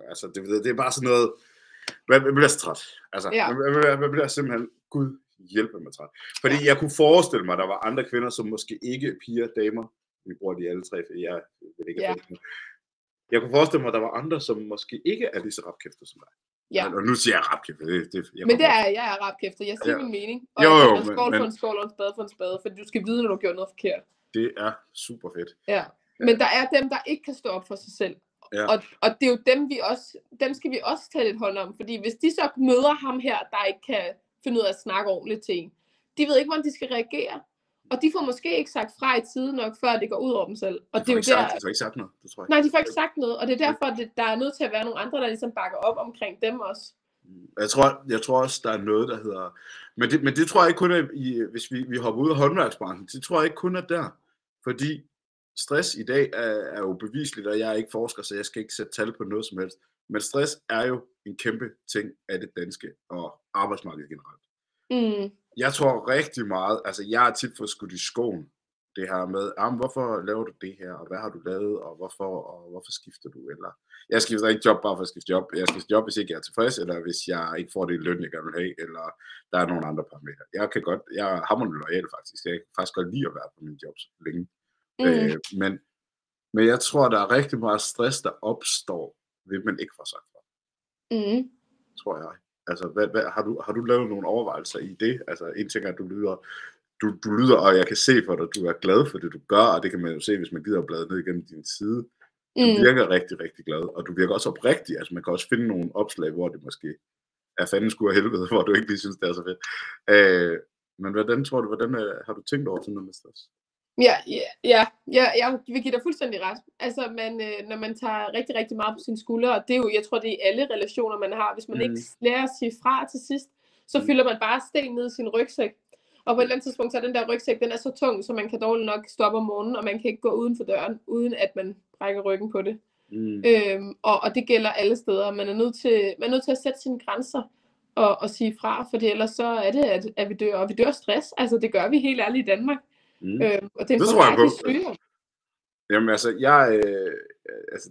A: Altså, det er bare sådan noget, man bliver så træt. Altså, man bliver simpelthen, Gud hjælpe mig træt. Fordi jeg kunne forestille mig, at der var andre kvinder, som måske ikke piger, damer. Vi bruger de alle tre, for jeg vil ikke have Jeg kunne forestille mig, at der var andre, som måske ikke er lige så rapkæfter som dig. Ja. Og nu siger jeg rapkæfter.
B: Men jeg er rapkæfter. Jeg siger min mening. Og en skål for en skål og en spade for en spade, fordi du skal vide, når du gjort noget forkert.
A: Det er super fedt.
B: Ja. Men der er dem, der ikke kan stå op for sig selv. Ja. Og det er jo dem skal vi også tage lidt hånd om. Fordi hvis de så møder ham her, der ikke kan finde ud af at snakke ordentligt til en, de ved ikke, hvordan de skal reagere. Og de får måske ikke sagt fra i tide nok, før det går ud over dem selv. Og det er jo
A: de har ikke sagt noget, det tror jeg.
B: Nej, de får ikke sagt noget, og det er derfor, at der er nødt til at være nogle andre, der ligesom bakker op omkring dem også.
A: Jeg tror også, der er noget, der hedder... Men det tror jeg ikke kun er, hvis vi hopper ud af håndværksbranchen, det tror jeg ikke kun er der. Fordi stress i dag er jo bevisligt, og jeg er ikke forsker, så jeg skal ikke sætte tal på noget som helst. Men stress er jo en kæmpe ting af det danske og arbejdsmarkedet generelt. Jeg tror rigtig meget, altså jeg er tit for skudt i skoen, det her med, hvorfor laver du det her, og hvad har du lavet, og hvorfor skifter du, eller jeg skifter ikke job bare for at skifte job, jeg skifter job, hvis ikke jeg er tilfreds, eller hvis jeg ikke får det løn, jeg gerne vil have, eller der er nogle andre parametre. Jeg er hamrende loyal faktisk, jeg kan faktisk godt lide at være på mine jobs længe, men jeg tror, der er rigtig meget stress, der opstår, ved man ikke får sagt fra. Tror jeg. Altså, har du lavet nogle overvejelser i det? Altså, en ting er, at du lyder, og jeg kan se for dig, at du er glad for det, du gør, og det kan man jo se, hvis man gider at blade ned igennem din side. Du virker rigtig, rigtig glad, og du virker også oprigtig. Altså, man kan også finde nogle opslag, hvor det måske er fandens skur af helvede, hvor du ikke lige synes, det er så fedt. Men hvordan tror du, har du tænkt over sådan noget med stress?
B: Ja, jeg vil give dig fuldstændig ret. Altså, når man tager rigtig, rigtig meget på sine skuldre, og det er jo, jeg tror, det er i alle relationer, man har. Hvis man ikke lærer at sige fra til sidst, så fylder man bare sten ned i sin rygsæk. Og på et eller andet tidspunkt, så er den der rygsæk, den er så tung, så man kan dårligt nok stoppe om morgenen, og man kan ikke gå uden for døren, uden at man brækker ryggen på det. Og det gælder alle steder. Man er nødt til at sætte sine grænser og sige fra, for ellers så er det, at vi dør. Og vi dør stress. Altså, det gør vi helt ærligt i Danmark. Og det
A: tror jeg på. Jamen altså,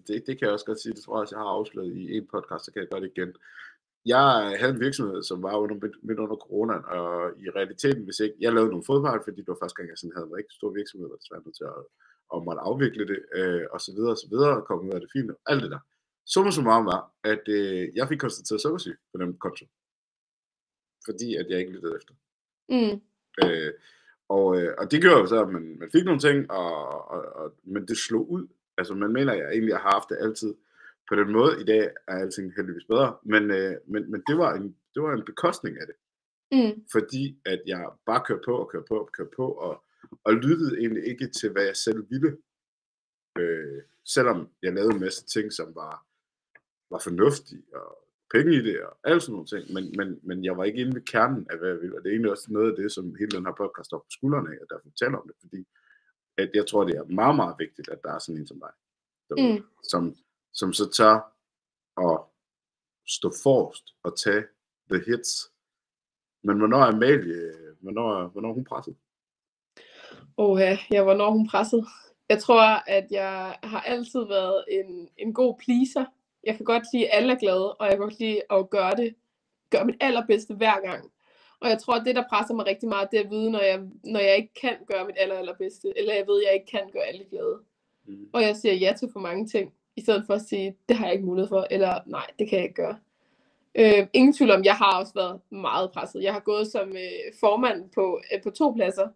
A: det kan jeg også godt sige, det tror jeg også, jeg har afsløret i en podcast, så kan jeg gøre det igen. Jeg havde en virksomhed, som var midt under coronaen, og i realiteten, hvis ikke, jeg lavede nogle fodpakker, fordi det var første gang, jeg sådan havde en rigtig stor virksomhed, og desværre nødt til at måtte afvikle det, og så videre, og komme ud af det fine, alt det der. Summa summarum var, at jeg fik konstateret sukkersyge på den konto, fordi at jeg ikke lyttede efter. Og det gjorde jo så, at man fik nogle ting, men det slog ud. Altså man mener, at jeg egentlig har haft det altid på den måde. I dag er alting heldigvis bedre, men det var en bekostning af det. Fordi at jeg bare kørte på, og lyttede egentlig ikke til, hvad jeg selv ville. Selvom jeg lavede en masse ting, som var fornuftige, og penge i det, og alle sådan nogle ting, men jeg var ikke inde ved kernen af, hvad jeg ville, og det er egentlig også noget af det, som hele den her podcast op på skuldrene af, og derfor taler om det, fordi at jeg tror, det er meget, meget vigtigt, at der er sådan en som dig, derude, som så tør at stå forrest og tage the hits. Men hvornår er Amalie, hvornår er hun presset?
B: Ja, hvornår hun presset? Jeg tror, at jeg har altid været en god pleaser. Jeg kan godt lide, at alle er glade, og jeg kan godt lide at gøre mit allerbedste hver gang. Og jeg tror, at det, der presser mig rigtig meget, det er at vide, når jeg ikke kan gøre mit allerbedste, eller jeg ved, at jeg ikke kan gøre alle glade. Og jeg siger ja til for mange ting, i stedet for at sige, det har jeg ikke mulighed for, eller nej, det kan jeg ikke gøre. Ingen tvivl om, jeg har også været meget presset. Jeg har gået som formand på 2 pladser.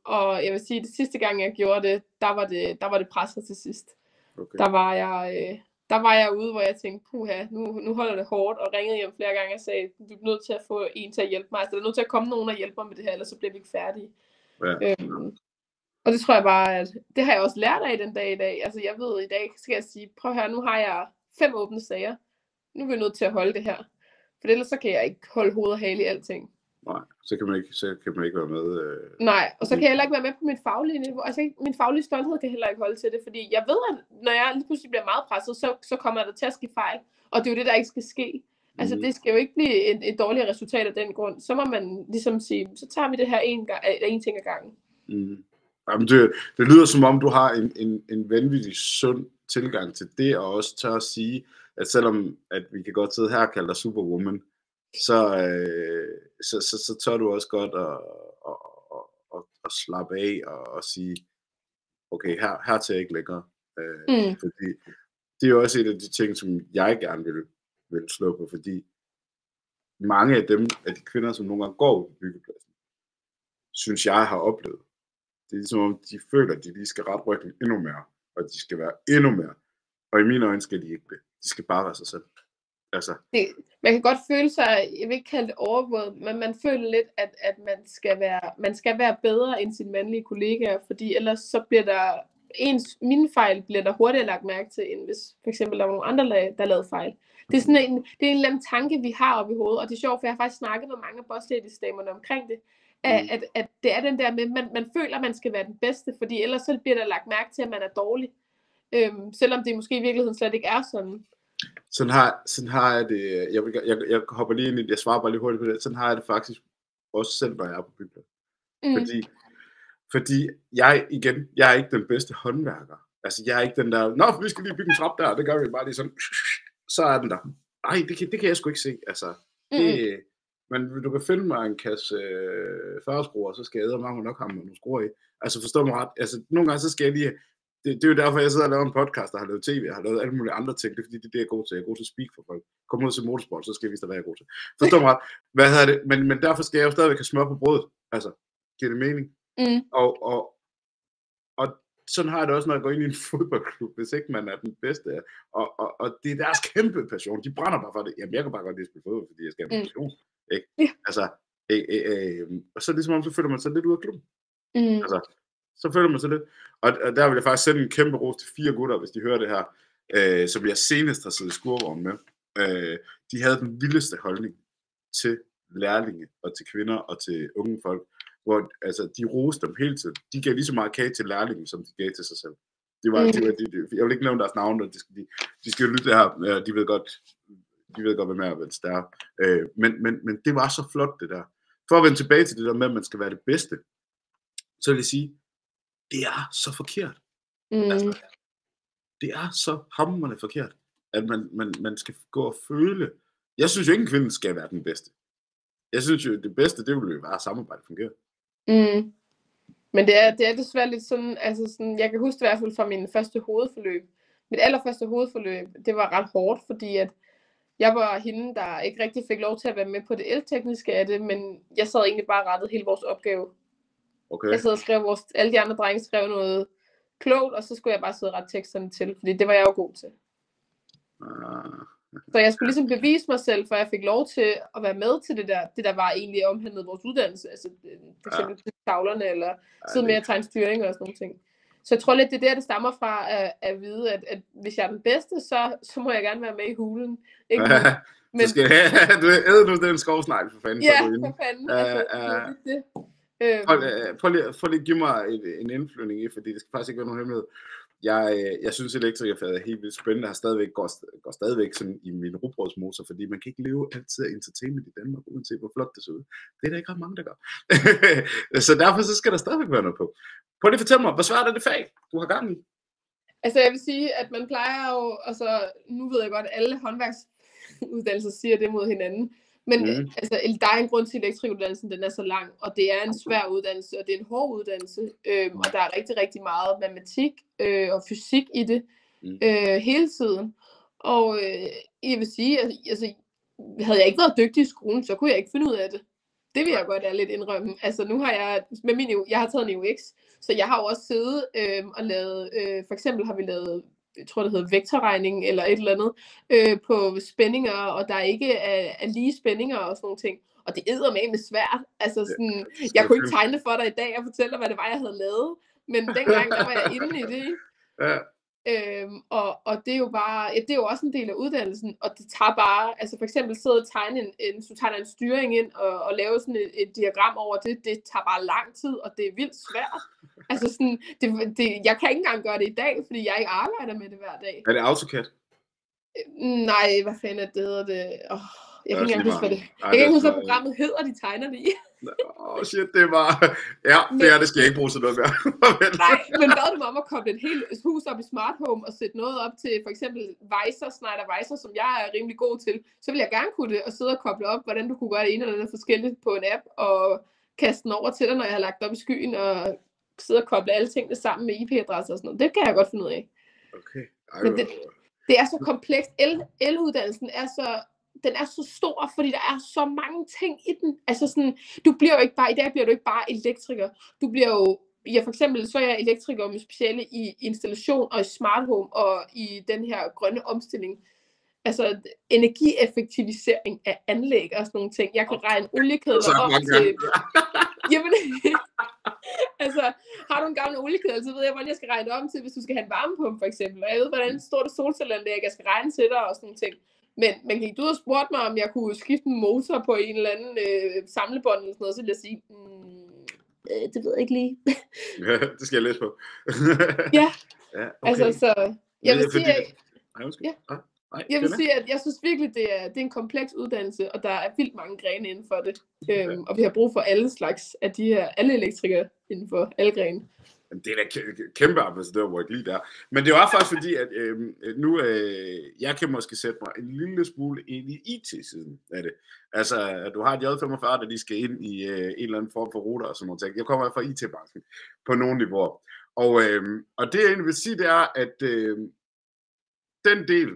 B: Og jeg vil sige, at det sidste gang, jeg gjorde det, der var det presset til sidst. Okay. Der var jeg ude, hvor jeg tænkte, puha, nu holder det hårdt, og ringede hjem flere gange og sagde, du er nødt til at få en til at hjælpe mig. Altså, der er nødt til at komme nogen og hjælpe mig med det her, ellers så bliver vi ikke færdige. Ja. Og det tror jeg bare, at det har jeg også lært af den dag i dag. Altså, jeg ved i dag, skal jeg sige, prøv her, nu har jeg 5 åbne sager. Nu er vi nødt til at holde det her. For ellers så kan jeg ikke holde hoved og hale i alting.
A: Nej, så kan man ikke være med.
B: Nej, og så kan jeg heller ikke være med på mit faglige niveau. Altså min faglige stolthed kan heller ikke holde til det, fordi jeg ved, at når jeg lige pludselig bliver meget presset, så kommer der til at ske fejl. Og det er jo det, der ikke skal ske. Altså det skal jo ikke blive et dårligt resultat af den grund. Så må man ligesom sige, så tager vi det her en ting ad gangen.
A: Jamen, det lyder som om, du har en vanvittig sund tilgang til det, og også tør at sige, at selvom at vi kan godt sidde her og kalde dig Superwoman, så tør du også godt at slappe af og sige, okay, her til ikke længere. Fordi det er jo også et af de ting, som jeg gerne vil slå på, fordi mange af de kvinder, som nogle gange går ud på byggepladsen, synes jeg har oplevet. Det er ligesom om, de føler, at de lige skal rette ryggen endnu mere, og de skal være endnu mere. Og i mine øjne skal de ikke det. De skal bare være sig selv. Altså.
B: Man kan godt føle sig, jeg vil ikke kalde det overvåget, men man føler lidt, at man skal være bedre end sine mandlige kollegaer, fordi ellers så bliver mine fejl bliver der hurtigere lagt mærke til, end hvis for eksempel der var nogle andre, der lavede fejl. Det er sådan en eller anden tanke, vi har oppe i hovedet, og det er sjovt, for jeg har faktisk snakket med mange af boss ladies-damerne omkring det, at det er den der med, man føler, at man skal være den bedste, fordi ellers så bliver der lagt mærke til, at man er dårlig, selvom det måske i virkeligheden slet ikke er sådan.
A: Sådan har jeg det, jeg hopper lige ind i, jeg svarer bare lige hurtigt på det, sådan har jeg det faktisk også selv, når jeg er på byggeplads. Fordi jeg er ikke den bedste håndværker. Altså jeg er ikke den der, vi skal lige bygge en trap der, det gør vi bare lige sådan, så er den der. Nej, det kan jeg sgu ikke se, altså. Men du kan finde mig en kasse 40 skruer, så skal jeg eddermame nok have nogle skruer i. Altså forstå mig ret, altså nogle gange så skal jeg lige, det er jo derfor, jeg sidder og laver en podcast, der har lavet tv, jeg har lavet alle mulige andre ting, det er fordi, det er det, jeg er god til. Jeg er god til at speak for folk. Kom ud til motorsport, så skal jeg vise dig, hvad jeg er god til. Forstår mig ret. Men derfor skal jeg jo stadigvæk have smør på brødet. Altså, giver det mening? Og sådan har jeg det også, når jeg går ind i en fodboldklub, hvis ikke man er den bedste. Og det er deres kæmpe passion. De brænder bare for det. Jamen, jeg kan bare godt lide at spille fodbold, fordi jeg skal have en passion. Ikke? Altså, og så ligesom om, så føler man sig lidt ud af klubben. Altså, så føler man sig lidt. Og der vil jeg faktisk sende en kæmpe ros til 4 gutter, hvis de hører det her, som jeg senest har siddet i skurvognen med. De havde den vildeste holdning til lærlinge og til kvinder og til unge folk, hvor altså, de roste dem hele tiden. De gav lige så meget kage til lærlingen, som de gav til sig selv. Jeg vil ikke nævne deres navn, og de skal jo lytte det her, de ved godt, hvad med at være stærre. Men det var så flot, det der. For at vende tilbage til det der med, at man skal være det bedste, så vil jeg sige, det er så forkert. Altså, det er så hamrende forkert, at man skal gå og føle. Jeg synes jo ikke, en kvinde skal være den bedste. Jeg synes jo, det bedste, det vil jo være, at samarbejdet fungerer.
B: Men det er desværre lidt sådan, altså sådan, jeg kan huske det i hvert fald fra min første hovedforløb. Mit allerførste hovedforløb, det var ret hårdt, fordi at jeg var hende, der ikke rigtig fik lov til at være med på det eltekniske af det, men jeg sad egentlig bare og rettede hele vores opgave. Okay. Jeg sad og skrev, alle de andre drenge skrev noget klogt, og så skulle jeg bare sidde og rette teksterne til, fordi det var jeg jo god til. Så jeg skulle ligesom bevise mig selv, for jeg fik lov til at være med til det der var egentlig omhandlet vores uddannelse. Altså for eksempel til tavlerne, eller sidde med at tegne styring og sådan nogle ting. Så jeg tror lidt, det er der, det stammer fra at vide, at hvis jeg er den bedste, så må jeg gerne være med i hulen. Ikke?
A: Men... Du skal du æde nu den skovsnegl, for fanden.
B: Ja, for fanden. Altså, det.
A: Prøv lige at give mig en indflyvning i, fordi det skal faktisk ikke være nogen hemmelighed. Jeg synes, elektrikerfaget er helt vildt spændende. Jeg går stadigvæk sådan i min rugbrødsmotor, fordi man kan ikke leve altid af entertainment i Danmark, uanset hvor flot det ser ud. Det er der ikke ret mange, der gør. Så derfor så skal der stadigvæk være noget på. Prøv lige at fortælle mig, hvor svært er det fag, du har gang i?
B: Altså jeg vil sige, at man plejer jo, altså nu ved jeg godt, at alle håndværksuddannelser siger det mod hinanden. Men altså, der er en grund til, at elektrikuddannelsen den er så lang, og det er en svær uddannelse, og det er en hård uddannelse, og der er rigtig, rigtig meget matematik og fysik i det hele tiden. Og jeg vil sige, altså, havde jeg ikke været dygtig i skolen, så kunne jeg ikke finde ud af det. Det vil jeg godt lidt indrømme. Altså nu har jeg, jeg har taget en UX, så jeg har jo også siddet og lavet, for eksempel har vi lavet, jeg tror det hedder vektorregning eller et eller andet, på spændinger, og der ikke er lige spændinger og sådan nogle ting. Og det eddermame svært. Altså sådan, jeg kunne ikke tegne det for dig i dag og fortælle dig, hvad det var, jeg havde lavet. Men dengang, der var jeg inde i det. Ja. Og det er jo bare, det er jo også en del af uddannelsen, og det tager bare, altså for eksempel sidde og tegne så tager en styring ind og lave sådan et diagram over det tager bare lang tid, og det er vildt svært. Altså sådan, jeg kan ikke engang gøre det i dag, fordi jeg ikke arbejder med det hver dag.
A: Er det AutoCAD?
B: Nej, hvad fanden er det hedder det? Jeg kan ikke engang huske, hvad det jeg kan ikke huske, hvad programmet hedder, de tegner det i.
A: Shit, det var... Ja, det skal jeg ikke bruge til noget mere.
B: Nej, men bad du mig om at koble et helt hus op i Smart Home og sætte noget op til for eksempel Schneider Weiser, som jeg er rimelig god til, så vil jeg gerne kunne det, og sidde og koble op, hvordan du kunne gøre det ene eller andet forskelligt på en app, og kaste den over til dig, når jeg har lagt op i skyen, og sidde og koble alle tingene sammen med IP-adresser og sådan noget. Det kan jeg godt finde ud af.
A: Okay.
B: Men det er så komplekst. El-uddannelsen er så... Den er så stor, fordi der er så mange ting i den. Altså sådan, i dag bliver du ikke bare elektriker. Du bliver jo, for eksempel så er jeg elektriker med speciale i installation og i smart home og i den her grønne omstilling. Altså energieffektivisering af anlæg og sådan nogle ting. Jeg kan regne oliekedler op til... Jamen, altså, har du en gammel oliekedel, så ved jeg, hvordan jeg skal regne det om til, hvis du skal have en varmepumpe for eksempel. Og jeg ved, hvordan står det solcelleanlæg, jeg skal regne til dig og sådan nogle ting. Men gik du og spurgte mig, om jeg kunne skifte en motor på en eller anden samlebånd eller sådan noget, så ville jeg sige, det ved jeg ikke lige.
A: Ja, det skal jeg læse på.
B: Ja, okay. Altså så, jeg vil sige, at jeg synes virkelig, det er en kompleks uddannelse, og der er vildt mange grene inden for det. Og vi har brug for alle slags af alle elektrikere inden for alle grene.
A: Det er da kæmpe ambassadørwork lige der. Men det var faktisk fordi, at jeg kan måske sætte mig en lille smule ind i IT-siden af det. Altså, at du har et J45, der lige skal ind i en eller anden form for router og sådan noget ting. Jeg kommer fra IT-branchen på nogle niveauer. Og det jeg egentlig vil sige, det er, at den del,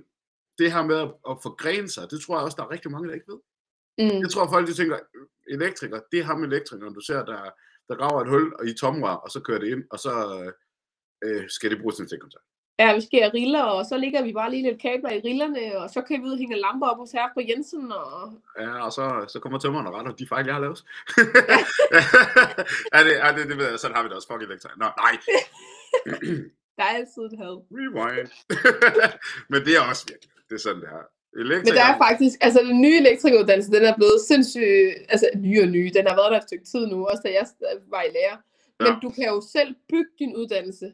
A: det her med at forgrene sig, det tror jeg også, der er rigtig mange, der ikke ved. Jeg tror, folk de tænker, elektriker, det er ham elektrikeren, du ser, der graver et hul i tomrør, og så kører det ind, og så skal det bruges til en stikkontakt.
B: Ja, vi skærer riller, og så ligger vi bare lige lidt kabler i rillerne, og så kan vi ud og hænge lamper op hos herre på Jensen.
A: Ja, og så kommer tømmeren og retter de fejl, jeg har lavet. Det ved jeg, sådan har vi det også. Fuck elektriker. Nå, nej.
B: Der er altid et had.
A: Rewind. Men det er også virkelig. Det er sådan, det her.
B: Men der er faktisk, altså den nye elektrikeruddannelse, den er blevet sindssygt, altså ny og ny, den har været der et stykke tid nu, også da jeg var i lærer. Men du kan jo selv bygge din uddannelse.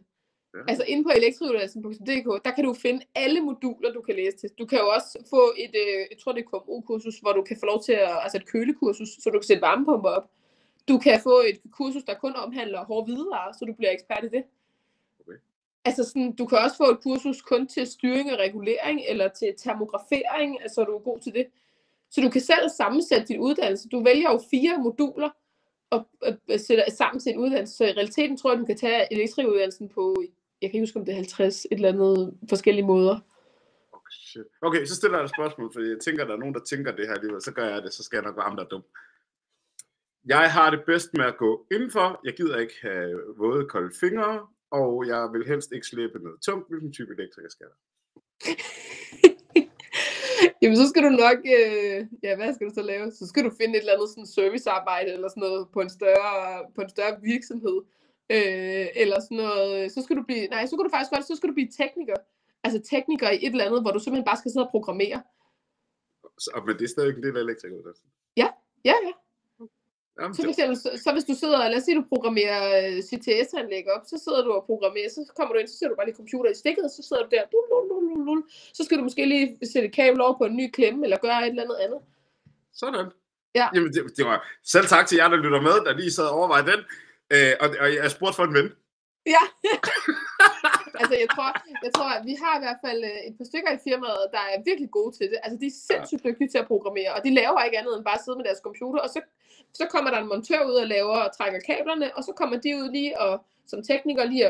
B: Ja. Altså inde på elektrikuddannelsen.dk, der kan du finde alle moduler, du kan læse til. Du kan jo også få et, jeg tror det er KMU-kursus, hvor du kan få lov til altså et kølekursus, så du kan sætte varmepumper op. Du kan få et kursus, der kun omhandler hårde hvidevarer, så du bliver ekspert i det. Altså sådan, du kan også få et kursus kun til styring og regulering, eller til termografering, altså du er god til det. Så du kan selv sammensætte din uddannelse. Du vælger jo 4 moduler og sætter sammen til en uddannelse. Så i realiteten tror jeg, du kan tage elektrikuddannelsen på, jeg kan ikke huske om det er 50 et eller andet forskellige måder.
A: Okay, så stiller jeg et spørgsmål, fordi jeg tænker, der er nogen, der tænker det her alligevel. Så gør jeg det, så skal jeg nok være ham, der er dum. Jeg har det bedst med at gå indenfor. Jeg gider ikke have våde, kolde fingre. Og jeg vil helst ikke slæbe noget tungt. Hvilken type elektriker skal der?
B: Jamen, så skal du nok, ja, hvad skal du så lave? Så skal du finde et eller andet sådan servicearbejde eller sådan noget på en større virksomhed. Eller sådan noget, så skal du blive, nej, så kan du faktisk godt, så skal du blive tekniker. Altså tekniker i et eller andet, hvor du simpelthen bare skal sidde og programmere.
A: Men det er stadig en del af elektrikeruddannelsen.
B: Ja.
A: Jamen,
B: Så for eksempel, så hvis du sidder, lad os sige, du programmerer CTS-anlæg op, så sidder du og programmerer, så kommer du ind, så sætter du bare lige computer i stikket, og så sidder du der, så skal du måske lige sætte et kabel over på en ny klemme, eller gøre et eller andet.
A: Sådan.
B: Ja.
A: Jamen, det var selv tak til jer, der lytter med, der lige sad og overvejede den, og jeg spurgte for en ven.
B: Ja. Altså, jeg tror, at vi har i hvert fald et par stykker i firmaet, der er virkelig gode til det. Altså, de er sindssygt dygtige til at programmere, og de laver ikke andet end bare at sidde med deres computer, og så kommer der en montør ud og laver og trækker kablerne, og så kommer de ud lige og som tekniker lige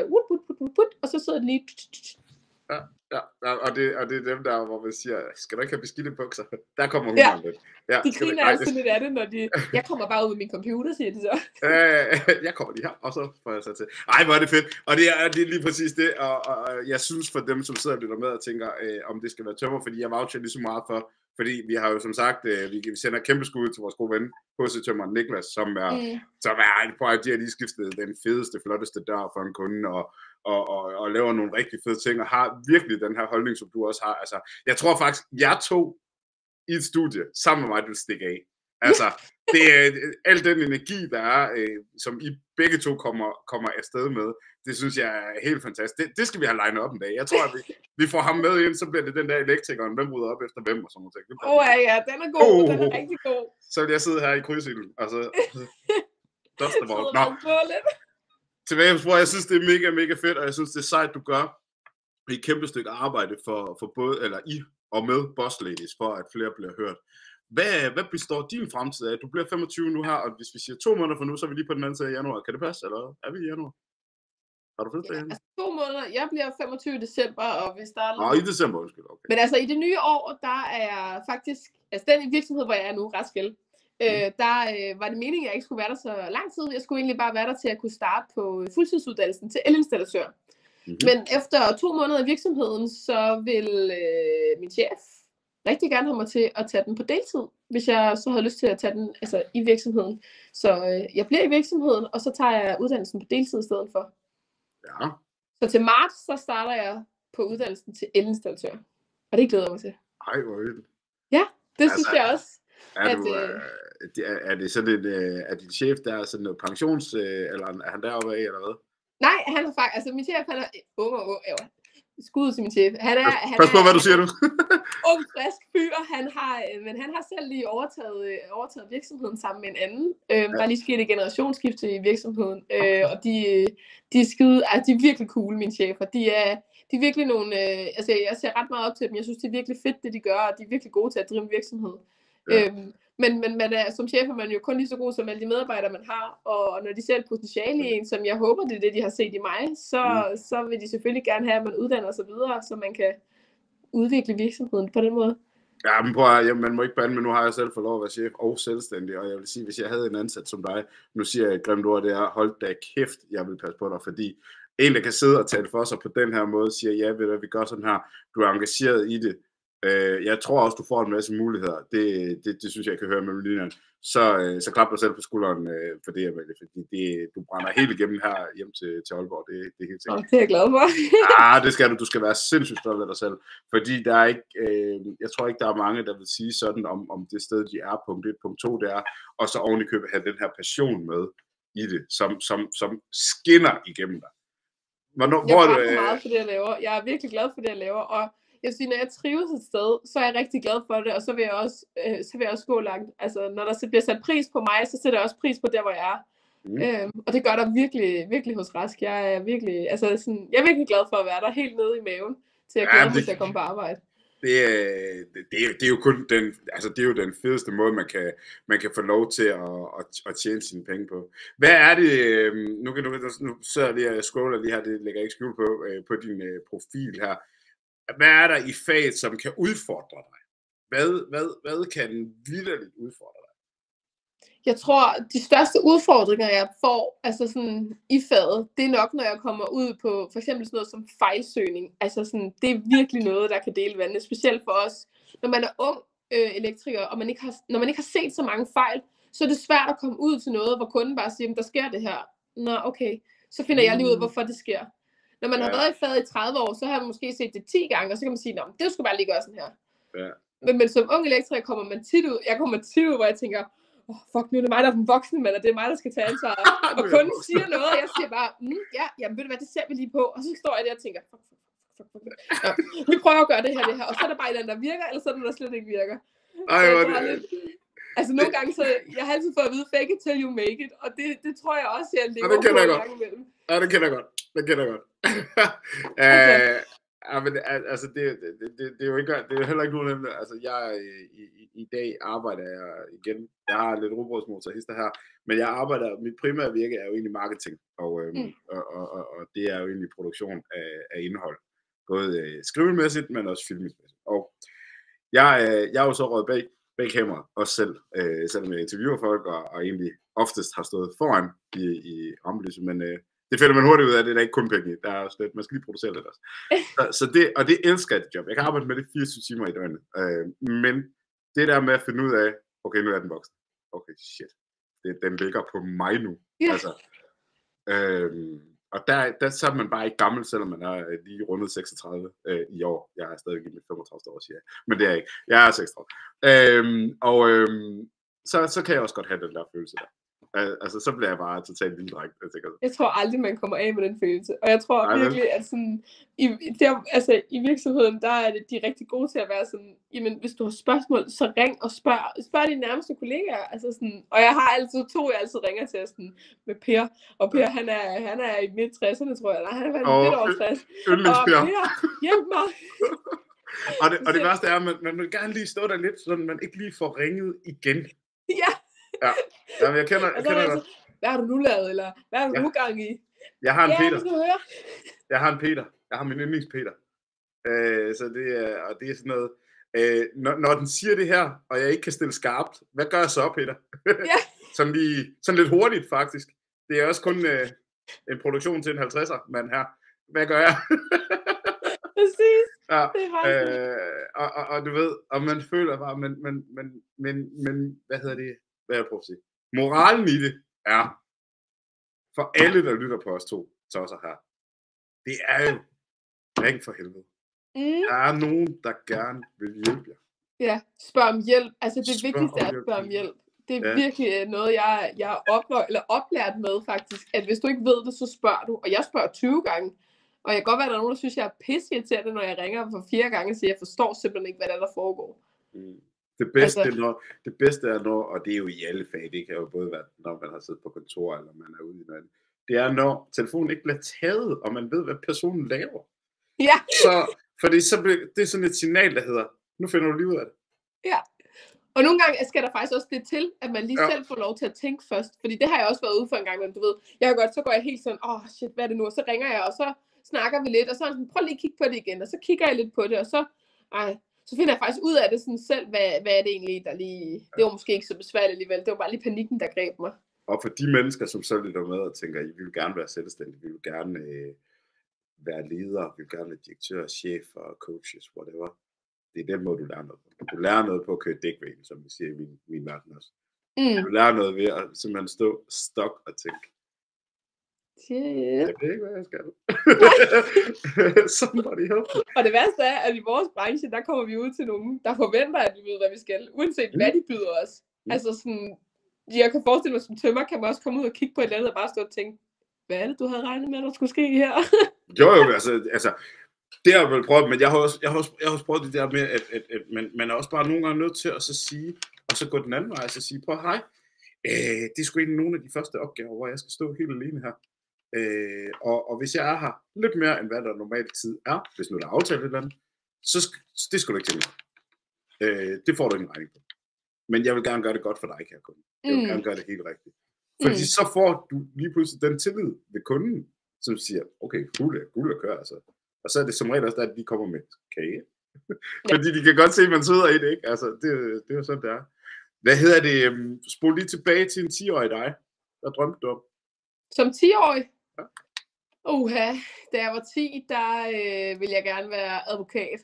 B: og så sidder de lige.
A: Ja, og det er dem der, hvor man siger, skal du ikke have beskidte bukser? Der kommer hun lidt. Ja,
B: de griner altså lidt af det, når jeg kommer bare ud med min computer, siger de så.
A: Jeg kommer lige her, og så får jeg så til. Ej, hvor er det fedt. Og det er lige præcis det, og jeg synes for dem, som sidder og lytter med og tænker, om det skal være tømmer, fordi jeg voucher lige så meget for, fordi vi har jo som sagt, vi sender kæmpe skud til vores gode ven, HC-tømmeren Niklas, som er på at de har lige skiftet den fedeste, flotteste dør for en kunde, og laver nogle rigtig fede ting, og har virkelig den her holdning, som du også har. Altså, jeg tror faktisk, jeg tog i et studie sammen med mig, du stikker af. Altså, det er al den energi, der er, som I begge to kommer afsted med, det synes jeg er helt fantastisk. Det skal vi have legnet op en dag. Jeg tror, at vi får ham med ind, så bliver det den der elektrikeren, hvem rydder op efter hvem og sådan noget.
B: Ja, den er god, den er rigtig god.
A: Så vil jeg sidde her i krydsilden, og så tilbage, hvor jeg synes, det er mega, mega fedt, og jeg synes, det er sejt, du gør et kæmpe stykke arbejde for både, eller i og med Boss Ladies, for at flere bliver hørt. Hvad består din fremtid af? Du bliver 25 nu her, og hvis vi siger 2 måneder fra nu, så er vi lige på den anden side af januar. Kan det passe, eller er vi i januar? Har du fødselsdag i januar?
B: 2 måneder. Jeg bliver 25 december, og vi starter...
A: i december, undskyld. Okay.
B: Men altså, i det nye år, der er jeg faktisk... Altså, den virksomhed, hvor jeg er nu, Raskell, der var det meningen, at jeg ikke skulle være der så lang tid. Jeg skulle egentlig bare være der til at kunne starte på fuldtidsuddannelsen til elinstallatør. Men efter 2 måneder i virksomheden, så vil min chef rigtig gerne have mig til at tage den på deltid, hvis jeg så havde lyst til at tage den altså, i virksomheden. Så jeg bliver i virksomheden, og så tager jeg uddannelsen på deltid i stedet for.
A: Ja.
B: Så til marts, så starter jeg på uddannelsen til elinstallatør. Og det glæder jeg mig til.
A: Ej, hvor vildt.
B: Ja, det synes jeg også.
A: Er det sådan en, er din chef der sådan noget pensions, eller er han deroppe af, eller hvad?
B: Nej, han er faktisk, altså min chef, han er skud til min chef.
A: Pas på, hvad du siger nu.
B: Ung, frisk fyr, men han har selv lige overtaget virksomheden sammen med en anden. Der er lige sket et generationsskifte i virksomheden, og de er skide, altså de er virkelig cool, mine chefer. De er virkelig nogle, altså jeg ser ret meget op til dem. Jeg synes, det er virkelig fedt, det de gør, og de er virkelig gode til at drive en virksomhed. Ja. Men man er, som chef er man jo kun lige så god som alle de medarbejdere, man har, og når de ser et potentiale i en, som jeg håber, det er det, de har set i mig, så vil de selvfølgelig gerne have, at man uddanner sig videre, så man kan udvikle virksomheden på den måde.
A: Ja, men prøv at, man må ikke bande, men nu har jeg selv fået lov at være chef og selvstændig, og jeg vil sige, hvis jeg havde en ansat som dig, nu siger jeg et grimt ord, det er, hold da kæft, jeg vil passe på dig, fordi en, der kan sidde og tale for sig på den her måde, siger, ja, ved du, vi gør sådan her, du er engageret i det. Jeg tror også, du får en masse muligheder. Det synes jeg kan høre med linjen. Så klap dig selv på skulderen for det, Amalie, fordi du brænder helt igennem her hjem til Aalborg. Det er helt sikkert.
B: Det er jeg glad for.
A: Det skal du. Du skal være sindssygt stolt af dig selv. Fordi der er ikke, jeg tror ikke, der er mange, der vil sige sådan om det sted, de er, punkt 1, punkt 2, det er, og så oven i købet have den her passion med i det, som skinner igennem dig.
B: Jeg er meget for det, jeg laver. Jeg er virkelig glad for det, jeg laver, og jeg vil sige, når jeg trives et sted, så er jeg rigtig glad for det, og så vil jeg også gå langt. Altså, når der bliver sat pris på mig, så sætter jeg også pris på der, hvor jeg er. Og det gør der virkelig, virkelig hos Rask. Jeg er virkelig glad for at være der helt nede i maven, til at glæde mig til at komme på arbejde.
A: Det er jo kun den fedeste måde, man kan få lov til at tjene sine penge på. Hvad er det, nu sidder jeg lige og scroller lige her, det lægger jeg ikke skjul på din profil her. Hvad er der i faget, som kan udfordre dig? Hvad kan vitterligt udfordre dig?
B: Jeg tror, de største udfordringer, jeg får altså sådan, i faget, det er nok, når jeg kommer ud på for eksempel sådan noget som fejlsøgning. Altså sådan, det er virkelig noget, der kan dele vandene, specielt for os. Når man er ung elektriker, og når man ikke har set så mange fejl, så er det svært at komme ud til noget, hvor kunden bare siger, der sker det her. Nå, okay. Så finder jeg lige ud af, hvorfor det sker. Når man har været i faget i 30 år, så har man måske set det 10 gange, og så kan man sige, det skulle bare lige gøre sådan her.
A: Ja.
B: Men som ung elektriker kommer man tit ud, hvor jeg tænker, fuck, nu er det mig, der er den voksne mand, og det er mig, der skal tage ansvar. Og kunden siger noget, og jeg siger bare, jamen ved du hvad, det ser vi lige på. Og så står jeg der og tænker, fuck. Ja, vi prøver at gøre det her, og så er der bare et eller andet, der virker, eller så er der slet ikke virker. Altså nogle gange, så jeg har altid fået at vide, fake it till you make it, og det tror jeg også, jeg lever på en gang imellem.
A: Ja, det kender jeg godt. Ja, men altså, det er jo ikke, det er jo heller ikke nogen, altså jeg i dag arbejder jeg igen, jeg har lidt rugbrødsmotorhister her, men jeg arbejder, mit primære virke er jo egentlig marketing, og det er jo egentlig produktion af indhold, både skrivemæssigt, men også filmmæssigt, og jeg er jo så røget bag kamera, også selv, selvom jeg interviewer folk, og egentlig oftest har stået foran i rampelyset, men det finder man hurtigt ud af, det er ikke kun penge i. Der er også lidt, man skal lige producere lidt også. Så det elsker jeg, det job. Jeg kan arbejde med det 24 timer i døgnet. Men det der med at finde ud af, okay, nu er den voksen. Okay, shit. Den ligger på mig nu.
B: Yeah.
A: Altså, og der så er man bare ikke gammel, selvom man er lige rundet 36 i år. Jeg er stadig i mit 35 år, siger jeg. Men det er jeg ikke. Jeg er 36. Så kan jeg også godt have den der følelse der. Altså, så bliver jeg bare totalt lille dreng.
B: Jeg tror aldrig, man kommer af med den følelse. Og jeg tror virkelig, at sådan, i virksomheden, der er de rigtig gode til at være sådan, jamen, hvis du har spørgsmål, så ring og spørg dine nærmeste kollegaer. Altså sådan, og jeg har altid jeg altid ringer til sådan, med Per. Og Per, han er i midt-60'erne, tror jeg. Nej, han er midt over 60. Og Per, hjælp mig.
A: og det værste er, at man vil gerne lige stå der lidt, så man ikke lige får ringet igen.
B: Ja.
A: Ja, men jeg kender godt.
B: Hvad har du nu lavet, eller hvad har du nu gang i?
A: Jeg har en Peter.
B: Høre.
A: Jeg har en Peter. Jeg har min yndlings Peter. Så det er sådan noget. Når den siger det her, og jeg ikke kan stille skarpt, hvad gør jeg så, Peter?
B: Ja.
A: sådan lidt hurtigt, faktisk. Det er også kun en produktion til en 50'er mand her. Hvad gør jeg?
B: Præcis.
A: Ja, og du ved, og man føler bare, men hvad hedder det? Hvad jeg prøver at sige? Moralen i det er, for alle, der lytter på os to tosser her, det er jo ring for helvede. Der er nogen, der gerne vil hjælpe jer.
B: Ja, spørg om hjælp. Altså det vigtigste er at spørge om hjælp. Det er virkelig noget, jeg er oplært med faktisk, at hvis du ikke ved det, så spørger du. Og jeg spørger 20 gange. Og jeg kan godt være, at der er nogen, der synes, jeg er pisseirriterende, når jeg ringer for 4 gange og siger, jeg forstår simpelthen ikke, hvad der foregår.
A: Det bedste er når, og det er jo i alle fag, det kan jo både være, når man har siddet på kontor, eller man er ude i noget. Det er, når telefonen ikke bliver taget, og man ved, hvad personen laver.
B: Ja.
A: Fordi det er sådan et signal, der hedder, nu finder du lige ud af det.
B: Ja. Og nogle gange skal der faktisk også det til, at man lige selv får lov til at tænke først. Fordi det har jeg også været ude for en gang, men du ved, så går jeg helt sådan, shit, hvad er det nu? Og så ringer jeg, og så snakker vi lidt, og så sådan, prøv lige at kigge på det igen, og så kigger jeg lidt på det, og så finder jeg faktisk ud af det sådan selv, hvad er det egentlig, der lige, det var måske ikke så besværligt alligevel, det var bare lige panikken, der greb mig.
A: Og for de mennesker, som selv lytter med og tænker, vi vil gerne være selvstændige, vi vil gerne være ledere, vi vil gerne være direktører, chefer, coaches, whatever. Det er den måde, du lærer noget på. Du lærer noget på at køre dækvæggen, som vi siger i min verden også. Du lærer noget ved at simpelthen stå stok og tænke, jeg ved ikke, hvad jeg skal. Somebody help me.
B: Og det værste er, at i vores branche, der kommer vi ud til nogen, der forventer, at vi ved, hvad vi skal, uanset hvad de byder os. Altså sådan, jeg kan forestille mig, som tømmer kan man også komme ud og kigge på et eller andet, og bare stå og tænke, hvad er det, du havde regnet med, der skulle ske her?
A: Jo, altså, det har jeg vel prøvet, men jeg har også prøvet det der med, at man er også bare nogle gange nødt til at så sige, og så gå den anden vej, og så sige, prøv hej, det er sgu egentlig nogle af de første opgaver, hvor jeg skal stå helt alene her. Og hvis jeg er her lidt mere, end hvad der normalt tid er, hvis nu der er aftalt et eller andet, så det skal du ikke tænke. Det får du ikke en regning på. Men jeg vil gerne gøre det godt for dig, kære kunde. Jeg vil gerne gøre det helt rigtigt. Fordi så får du lige pludselig den tillid ved kunden, som siger, okay, guld at køre, altså. Og så er det som regel også der, at de kommer med kage. Fordi de kan godt se, at man sidder i det, ikke? Altså, det er jo sådan, det er. Hvad hedder det? Spol lige tilbage til en 10-årig dig. Hvad drømte du om?
B: Som 10-årig?
A: Ja.
B: Da jeg var 10, der ville jeg gerne være advokat.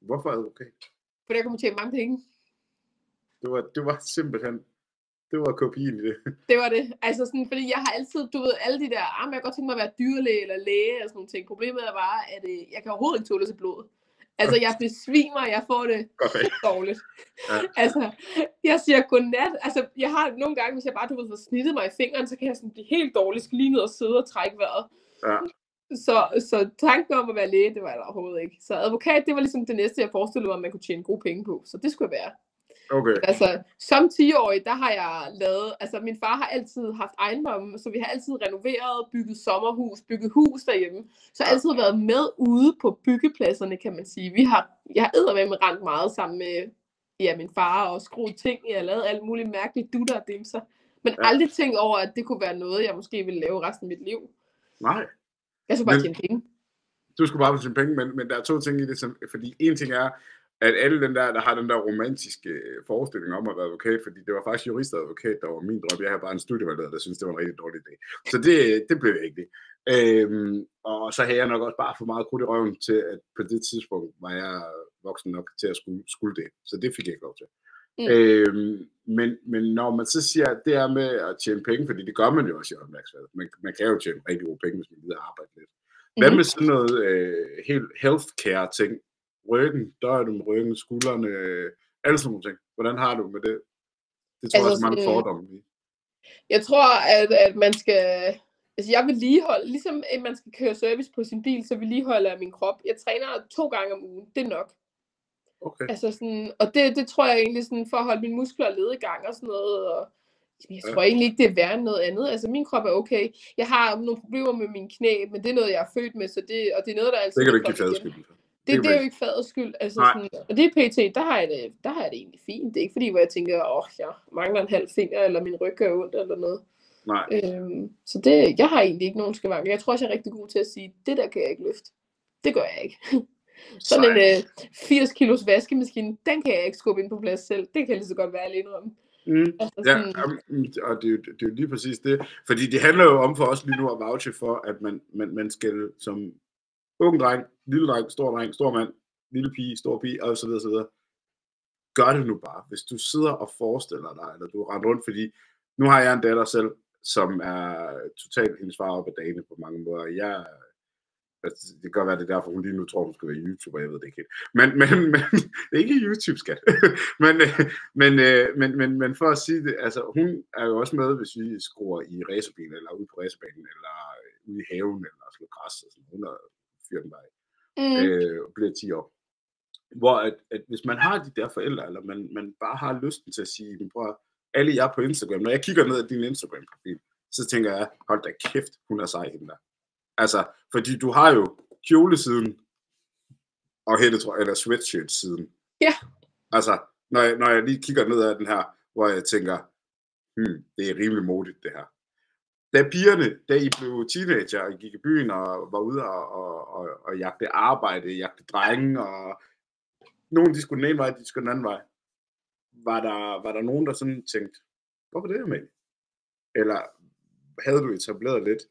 A: Hvorfor advokat?
B: Fordi jeg kunne tjene mange penge.
A: Det var simpelthen, det var kopien i det.
B: Det var det. Altså sådan, fordi jeg har altid, du ved, alle de der, jeg kan godt tænke mig at være dyrlæge eller læge og sådan nogle ting. Problemet er bare, at jeg kan overhovedet ikke tåle til blod. Altså, jeg besvimer, jeg får det dårligt. Ja. Altså, jeg siger godnat. Altså, jeg har nogle gange, hvis jeg bare, får snittet mig i fingeren, så kan jeg sådan blive helt dårlig, skal lige ned og sidde og trække vejret. Ja. Så tanken om at være læge, det var jeg overhovedet ikke. Så advokat, det var ligesom det næste, jeg forestillede mig, at man kunne tjene gode penge på. Så det skulle jeg være.
A: Okay.
B: Altså, som 10-årig, der har jeg lavet, altså min far har altid haft ejendomme, så vi har altid renoveret, bygget sommerhus, bygget hus derhjemme. Så jeg har altid været med ude på byggepladserne, kan man sige. Jeg har eddermame rent meget sammen med min far og skruet ting. Jeg har lavet alt muligt mærkeligt dutter og dimser. Men aldrig tænkt over, at det kunne være noget, jeg måske ville lave resten af mit liv.
A: Nej.
B: Jeg skulle bare tjene penge.
A: Du skulle bare tjene penge, men der er to ting i det, fordi en ting er, at alle den der har den der romantiske forestilling om at være advokat, fordi det var faktisk jurist og advokat, der var min drøm. Jeg havde bare en studievejleder, der syntes, det var en rigtig dårlig idé. Så det blev jeg ikke det. Og så havde jeg nok også bare for meget krudt i røven til, at på det tidspunkt var jeg voksen nok til at skulle det. Så det fik jeg ikke lov til. Men når man så siger, at det er med at tjene penge, fordi det gør man jo også i håndværksfaget. Man kan jo tjene rigtig gode penge, hvis man gider arbejde lidt. Hvad med sådan noget helt healthcare ting? Ryggen, døren, ryggen, skuldrene, alle sådan nogle ting. Hvordan har du med det? Det tror jeg også mange fordomme i.
B: Jeg tror, at man skal... Altså jeg vedligeholder, ligesom at man skal køre service på sin bil, så vedligeholder jeg min krop. Jeg træner 2 gange om ugen, det er nok.
A: Okay.
B: Altså sådan, og det tror jeg egentlig sådan, for at holde mine muskler og led i gang og sådan noget, og jeg tror egentlig ikke, det er værre end noget andet. Altså min krop er okay. Jeg har nogle problemer med mine knæ, men det er noget, jeg er født med, så det er noget, der altid...
A: Det kan du ikke give fadets skyld.
B: Det er jo ikke fadets skyld. Altså sådan, og det er pt, der har jeg det egentlig fint. Det er ikke fordi, hvor jeg tænker, jeg mangler en halv finger, eller min ryg gør ondt, eller noget.
A: Nej.
B: Så jeg har egentlig ikke nogen skavanker. Jeg tror også, jeg er rigtig god til at sige, det der kan jeg ikke løfte. Det gør jeg ikke. Sådan en 80 kilos vaskemaskine, den kan jeg ikke skubbe ind på plads selv. Det kan lige så godt være alene om. Altså sådan...
A: og det er jo lige præcis det. Fordi det handler jo om for os lige nu at vouche for, at man skal som ung dreng, lille dreng, stor mand, lille pige, stor pige, og så videre, så videre. Gør det nu bare. Hvis du sidder og forestiller dig, eller du render rundt, fordi nu har jeg en datter selv, som er totalt hendes far op ad dagene på mange måder. Det kan godt være, det er derfor, hun lige nu tror, hun skal være YouTuber, jeg ved det ikke helt. Men det er ikke YouTube-skat. men for at sige det, altså hun er jo også med, hvis vi skruer i racerbilen, eller ude på racerbanen, eller ude i haven, eller slår græs, og sådan. Hun er fyrt den vej. Og bliver 10 år. Hvor at hvis man har de der forældre, eller man bare har lysten til at sige, prøv alle jer på Instagram, når jeg kigger ned ad din Instagram-profil, så tænker jeg, hold da kæft, hun er sej hende der. Altså, fordi du har jo kjolesiden og hættetrøje, eller sweatshirt-siden.
B: Ja.
A: Altså, når jeg lige kigger ned ad den her, hvor jeg tænker, det er rimelig modigt det her. Da I blev teenager og gik i byen og var ude og jagte arbejde, jagte drenge, og nogen de skulle den ene vej, de skulle den anden vej. Var der nogen, der sådan tænkte, hvorfor det med? Eller havde du etableret lidt,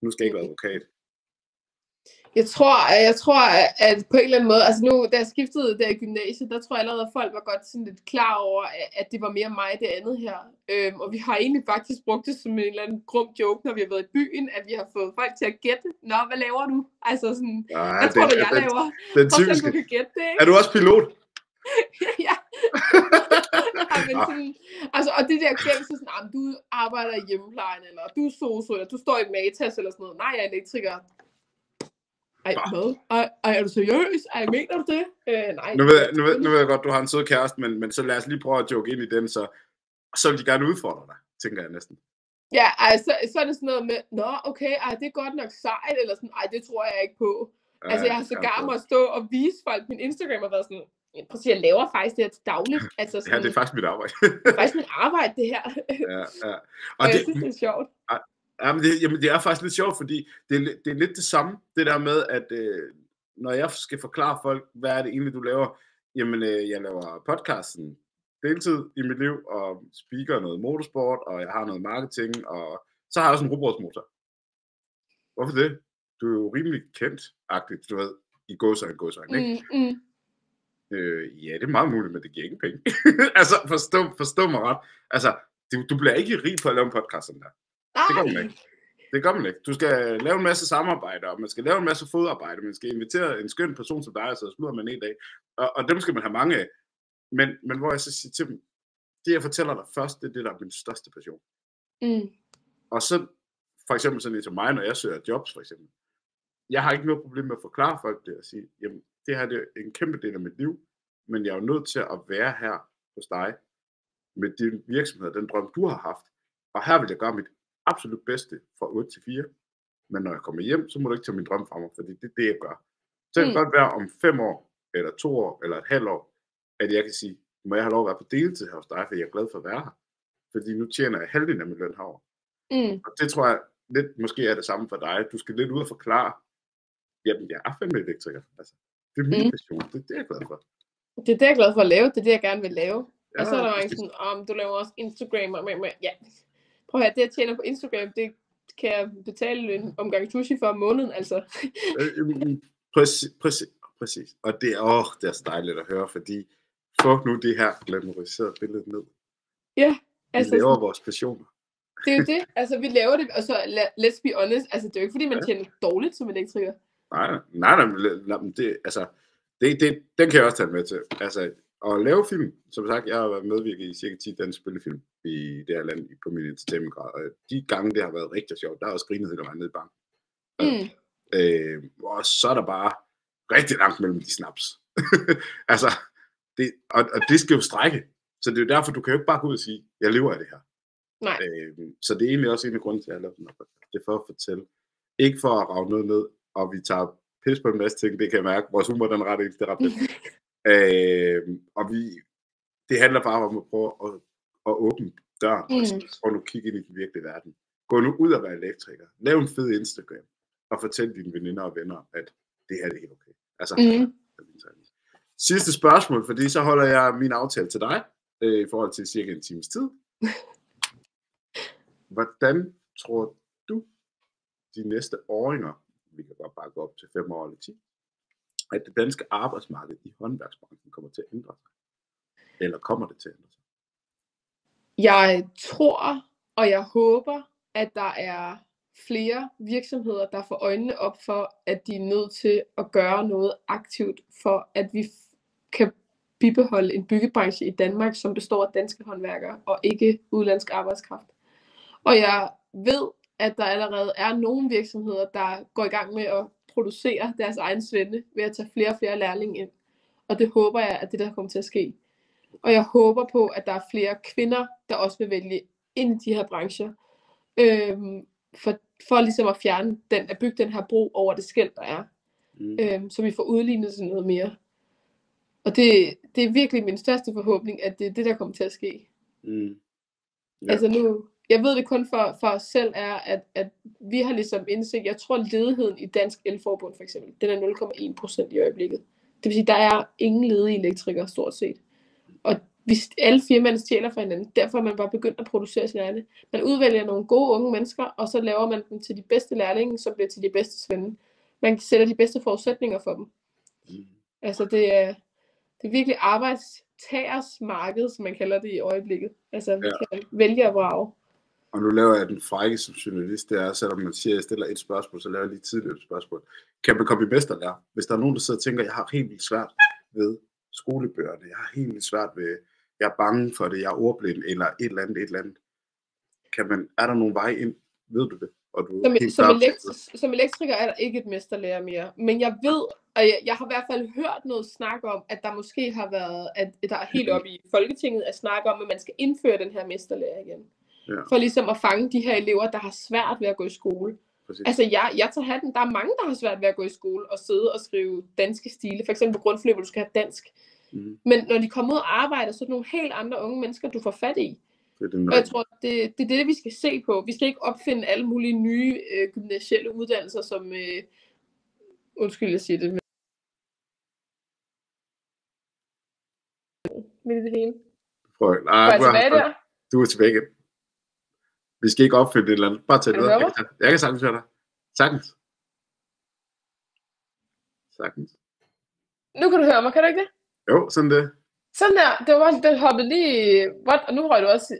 A: nu skal jeg ikke være advokat?
B: Jeg tror, at på en eller anden måde, altså nu, da jeg skiftede der i gymnasiet, der tror jeg allerede, at folk var godt sådan lidt klar over, at det var mere mig, det andet her. Og vi har egentlig faktisk brugt det som en eller anden grum joke, når vi har været i byen, at vi har fået folk til at gætte, nå, hvad laver du? Altså sådan, hvad tror du, jeg laver?
A: Den typiske.
B: Du kan gætte det, ikke?
A: Er du også pilot?
B: Ja. Men sådan, altså, og det der gængse sådan, du arbejder i hjemmeplejen, eller du er sosu, eller du står i Matas, eller sådan noget. Nej, jeg er elektriker. Ej, hvad? Ej, er du seriøs? Ej, mener du det? Nej.
A: Nu ved jeg godt, du har en sød kæreste, men så lad os lige prøve at joke ind i den, så vil de gerne udfordre dig, tænker jeg næsten.
B: Ja, så er det sådan noget med, nå, okay, det er godt nok sejt, eller sådan, det tror jeg ikke på. Altså, jeg har sågar måtte stå og vise folk min Instagram, og været sådan, prøv at sige, jeg laver faktisk det her til dagligt. Altså sådan,
A: ja, det er faktisk mit arbejde.
B: Det er faktisk mit arbejde, det her.
A: Ja.
B: Og jeg synes, det er sjovt.
A: Jamen, det er faktisk lidt sjovt, fordi det er lidt det samme, det der med, at når jeg skal forklare folk, hvad er det egentlig, du laver, jamen, jeg laver podcasten deltid i mit liv, og speaker noget motorsport, og jeg har noget marketing, og så har jeg også en rugbrødsmotor. Hvorfor det? Du er jo rimelig kendt-agtigt, du ved, i gåseøjne, ikke? Ja, det er meget muligt, men det giver ingen penge. Altså, forstå mig ret. Altså, du bliver ikke rig på at lave en podcast sådan der. Det gør man ikke. Det gør man ikke. Du skal lave en masse samarbejder, og man skal lave en masse fodarbejde, man skal invitere en skøn person som dig, så slutter man en dag. Og dem skal man have mange af. Men hvor jeg så siger til dem, det jeg fortæller dig først, det er det, der er min største passion. Og så, for eksempel sådan lidt som mig, når jeg søger jobs, for eksempel. Jeg har ikke noget problem med at forklare folk det, og sige, jamen, det her det er en kæmpe del af mit liv, men jeg er jo nødt til at være her hos dig, med din virksomhed, den drøm, du har haft. Og her vil jeg gøre mit absolut bedste fra 8 til 4. Men når jeg kommer hjem, så må du ikke tage min drøm fra mig, fordi det er det, jeg gør. Så det kan godt være om 5 år, eller 2 år, eller et halvt år, at jeg kan sige, må jeg have lov at være på deltid her hos dig, for jeg er glad for at være her. Fordi nu tjener jeg halvdelen af min løn herovre. Og det tror jeg lidt måske er det samme for dig. Du skal lidt ud og forklare, jamen jeg er fandme elektriker. Altså, det er min passion, det er det, jeg er glad for.
B: Det er det, jeg er glad for at lave, det er det, jeg gerne vil lave. Ja, og så er der jo sådan, du laver også Instagram, og ja. Prøv at høre, det jeg tjener på Instagram, det kan jeg betale en omgang sushi for om måneden, altså.
A: Præcis. Og det er så dejligt at høre, fordi få nu det her glamoriserede billede ned.
B: Ja, altså.
A: Vi laver vores passioner.
B: Det er jo det, altså vi laver det, og så let's be honest, altså det er jo ikke fordi, man tjener dårligt som elektriker.
A: Nej, det, altså, den kan jeg også tage med til. Altså, at lave film, som sagt, jeg har været medvirket i cirka 10 danske spillefilm i det her land på min entertainmentgrad, og de gange, det har været rigtig sjovt, der er også grinet hele vejen ned i banken. Og så er der bare rigtig langt mellem de snaps. Altså, og det skal jo strække, så det er jo derfor, du kan jo ikke bare gå ud og sige, jeg lever af det her.
B: Nej.
A: Så det er egentlig også en af grunden til, at jeg har lavet den her. Det er for at fortælle. Ikke for at rave noget ned, og vi tager pis på en masse ting, det kan jeg mærke. Vores humor, den er ret ens, det er ret fedt. Og det handler bare om at prøve at åbne døren, og nu kigge ind i den virkelige verden. Gå nu ud og være elektriker. Lav en fed Instagram, og fortæl dine veninder og venner, at det her det er helt okay. Altså, sidste spørgsmål, fordi så holder jeg min aftale til dig, i forhold til cirka en times tid. Hvordan tror du, de næste åringer, vi kan godt bare gå op til 5 år eller 10, at det danske arbejdsmarked i håndværksbranchen kommer til at ændre sig? Eller kommer det til at ændre sig?
B: Jeg tror, og jeg håber, at der er flere virksomheder, der får øjnene op for, at de er nødt til at gøre noget aktivt, for at vi kan bibeholde en byggebranche i Danmark, som består af danske håndværkere, og ikke udenlandsk arbejdskraft. Og jeg ved, at der allerede er nogle virksomheder, der går i gang med at producere deres egen svende, ved at tage flere og flere lærlinge ind. Og det håber jeg, at det der kommer til at ske. Og jeg håber på, at der er flere kvinder, der også vil vælge ind i de her brancher, for ligesom at fjerne at bygge den her bro over det skel, der er. Så vi får udlignet sådan noget mere. Og det er virkelig min største forhåbning, at det er det, der kommer til at ske. Ja. Altså nu, jeg ved det kun for os selv, er, at vi har ligesom indsigt, jeg tror ledigheden i Dansk Elforbund for eksempel, den er 0,1% i øjeblikket. Det vil sige, der er ingen ledige elektrikere stort set. Og hvis alle firmaerne stjæler fra hinanden, derfor er man bare begyndt at producere sine egne. Man udvælger nogle gode unge mennesker, og så laver man dem til de bedste lærlinge, som bliver til de bedste svende. Man sætter de bedste forudsætninger for dem. Altså det er virkelig arbejdstagers marked, som man kalder det i øjeblikket. Altså vi kan vælge at vrage.
A: Og nu laver jeg den frække som journalist, det er, selvom man siger, at jeg stiller et spørgsmål, så laver jeg lige tidligere et spørgsmål. Kan man komme i mesterlærer? Hvis der er nogen, der sidder og tænker, at jeg har helt vildt svært ved skolebøgerne, jeg har helt vildt svært ved, jeg er bange for det, jeg er ordblind, eller et eller andet. Er der nogen vej ind? Ved du det? Og du
B: som elektriker er der ikke et mesterlærer mere, men jeg ved, og jeg har i hvert fald hørt noget snak om, at der måske har været, at der er helt oppe i Folketinget at snakke om, at man skal indføre den her mesterlærer igen. Ja. For ligesom at fange de her elever, der har svært ved at gå i skole. Præcis. Altså jeg tager hatten, der er mange, der har svært ved at gå i skole og sidde og skrive danske stile, for eksempel på grundforløb, hvor du skal have dansk. Men når de kommer ud og arbejder, så er det nogle helt andre unge mennesker, du får fat i. Og jeg tror, det er det, vi skal se på. Vi skal ikke opfinde alle mulige nye gymnasielle uddannelser, som undskyld, jeg siger det, midt i det hele.
A: Prøv.
B: Går jeg tilbage der?
A: Du er tilbage igen. Vi skal ikke opfinde et eller andet. Bare tag det ud. Jeg kan sagtens høre dig. Sagtens.
B: Nu kan du høre mig, kan du ikke det?
A: Jo, sådan det.
B: Sådan der. Det var bare, det hoppede lige... What? Og nu røg du også...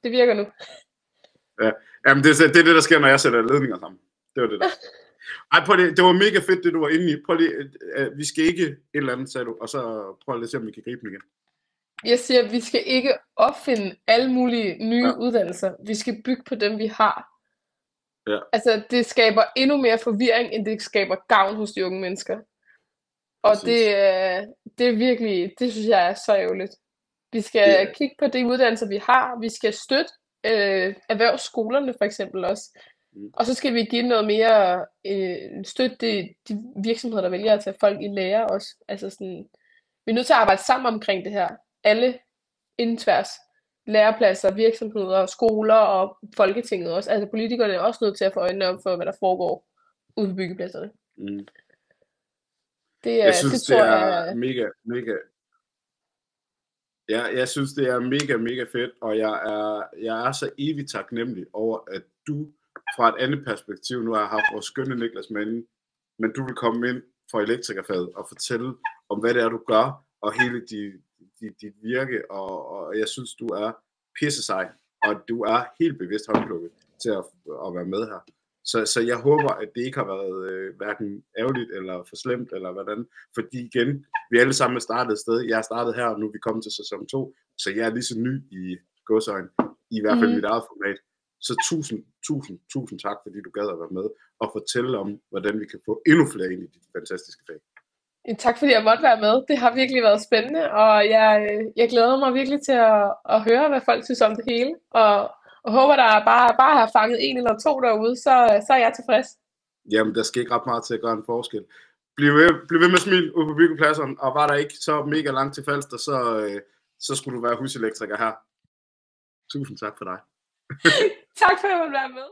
B: Det virker nu.
A: Ja. Jamen, det er det, der sker, når jeg sætter ledninger sammen. Det var det der. Ej, prøv det var mega fedt, det du var inde i. Prøv lige, vi skal ikke et eller andet, sagde du, og så prøv lige at se, om vi kan gribe den igen.
B: Jeg siger, at vi skal ikke opfinde alle mulige nye uddannelser. Vi skal bygge på dem, vi har.
A: Ja.
B: Altså, det skaber endnu mere forvirring, end det skaber gavn hos de unge mennesker. Og det er virkelig, det synes jeg er så ærgerligt. Vi skal kigge på de uddannelser, vi har. Vi skal støtte erhvervsskolerne for eksempel også. Og så skal vi give noget mere støtte de virksomheder, der vælger at tage folk i lære også. Altså sådan, vi er nødt til at arbejde sammen omkring det her. Alle indtværs. Lærepladser, virksomheder, skoler og Folketinget også. Altså politikerne er også nødt til at få øjnene op for, hvad der foregår ude på byggepladserne.
A: Jeg synes, det er mega... Ja, jeg synes, det er mega fedt, og jeg er så evigt taknemmelig over, at du fra et andet perspektiv, nu har jeg haft vores skønne Niklas med, men du vil komme ind fra elektrikerfaget og fortælle om, hvad det er, du gør, og hele dit virke, og jeg synes, du er pisse sej, og du er helt bevidst håndplukket til at være med her. Så jeg håber, at det ikke har været hverken ærgerligt eller for slemt, eller hvordan, fordi igen, vi alle sammen er startet et sted. Jeg har startet her, og nu er vi kommet til sæson 2, så jeg er lige så ny i godsøjne, i hvert fald mit eget format. Så tusind tak, fordi du gad at være med og fortælle om, hvordan vi kan få endnu flere ind i dit fantastiske fag.
B: Tak fordi jeg måtte være med. Det har virkelig været spændende, og jeg glæder mig virkelig til at høre, hvad folk synes om det hele, og håber, der bare har fanget en eller to derude, så er jeg tilfreds.
A: Jamen, der skal ikke ret meget til at gøre en forskel. Bliv ved med smil ude på byggepladserne, og var der ikke så mega langt til Falster, så skulle du være huselektriker her. Tusind tak for dig.
B: Tak for at jeg måtte være med.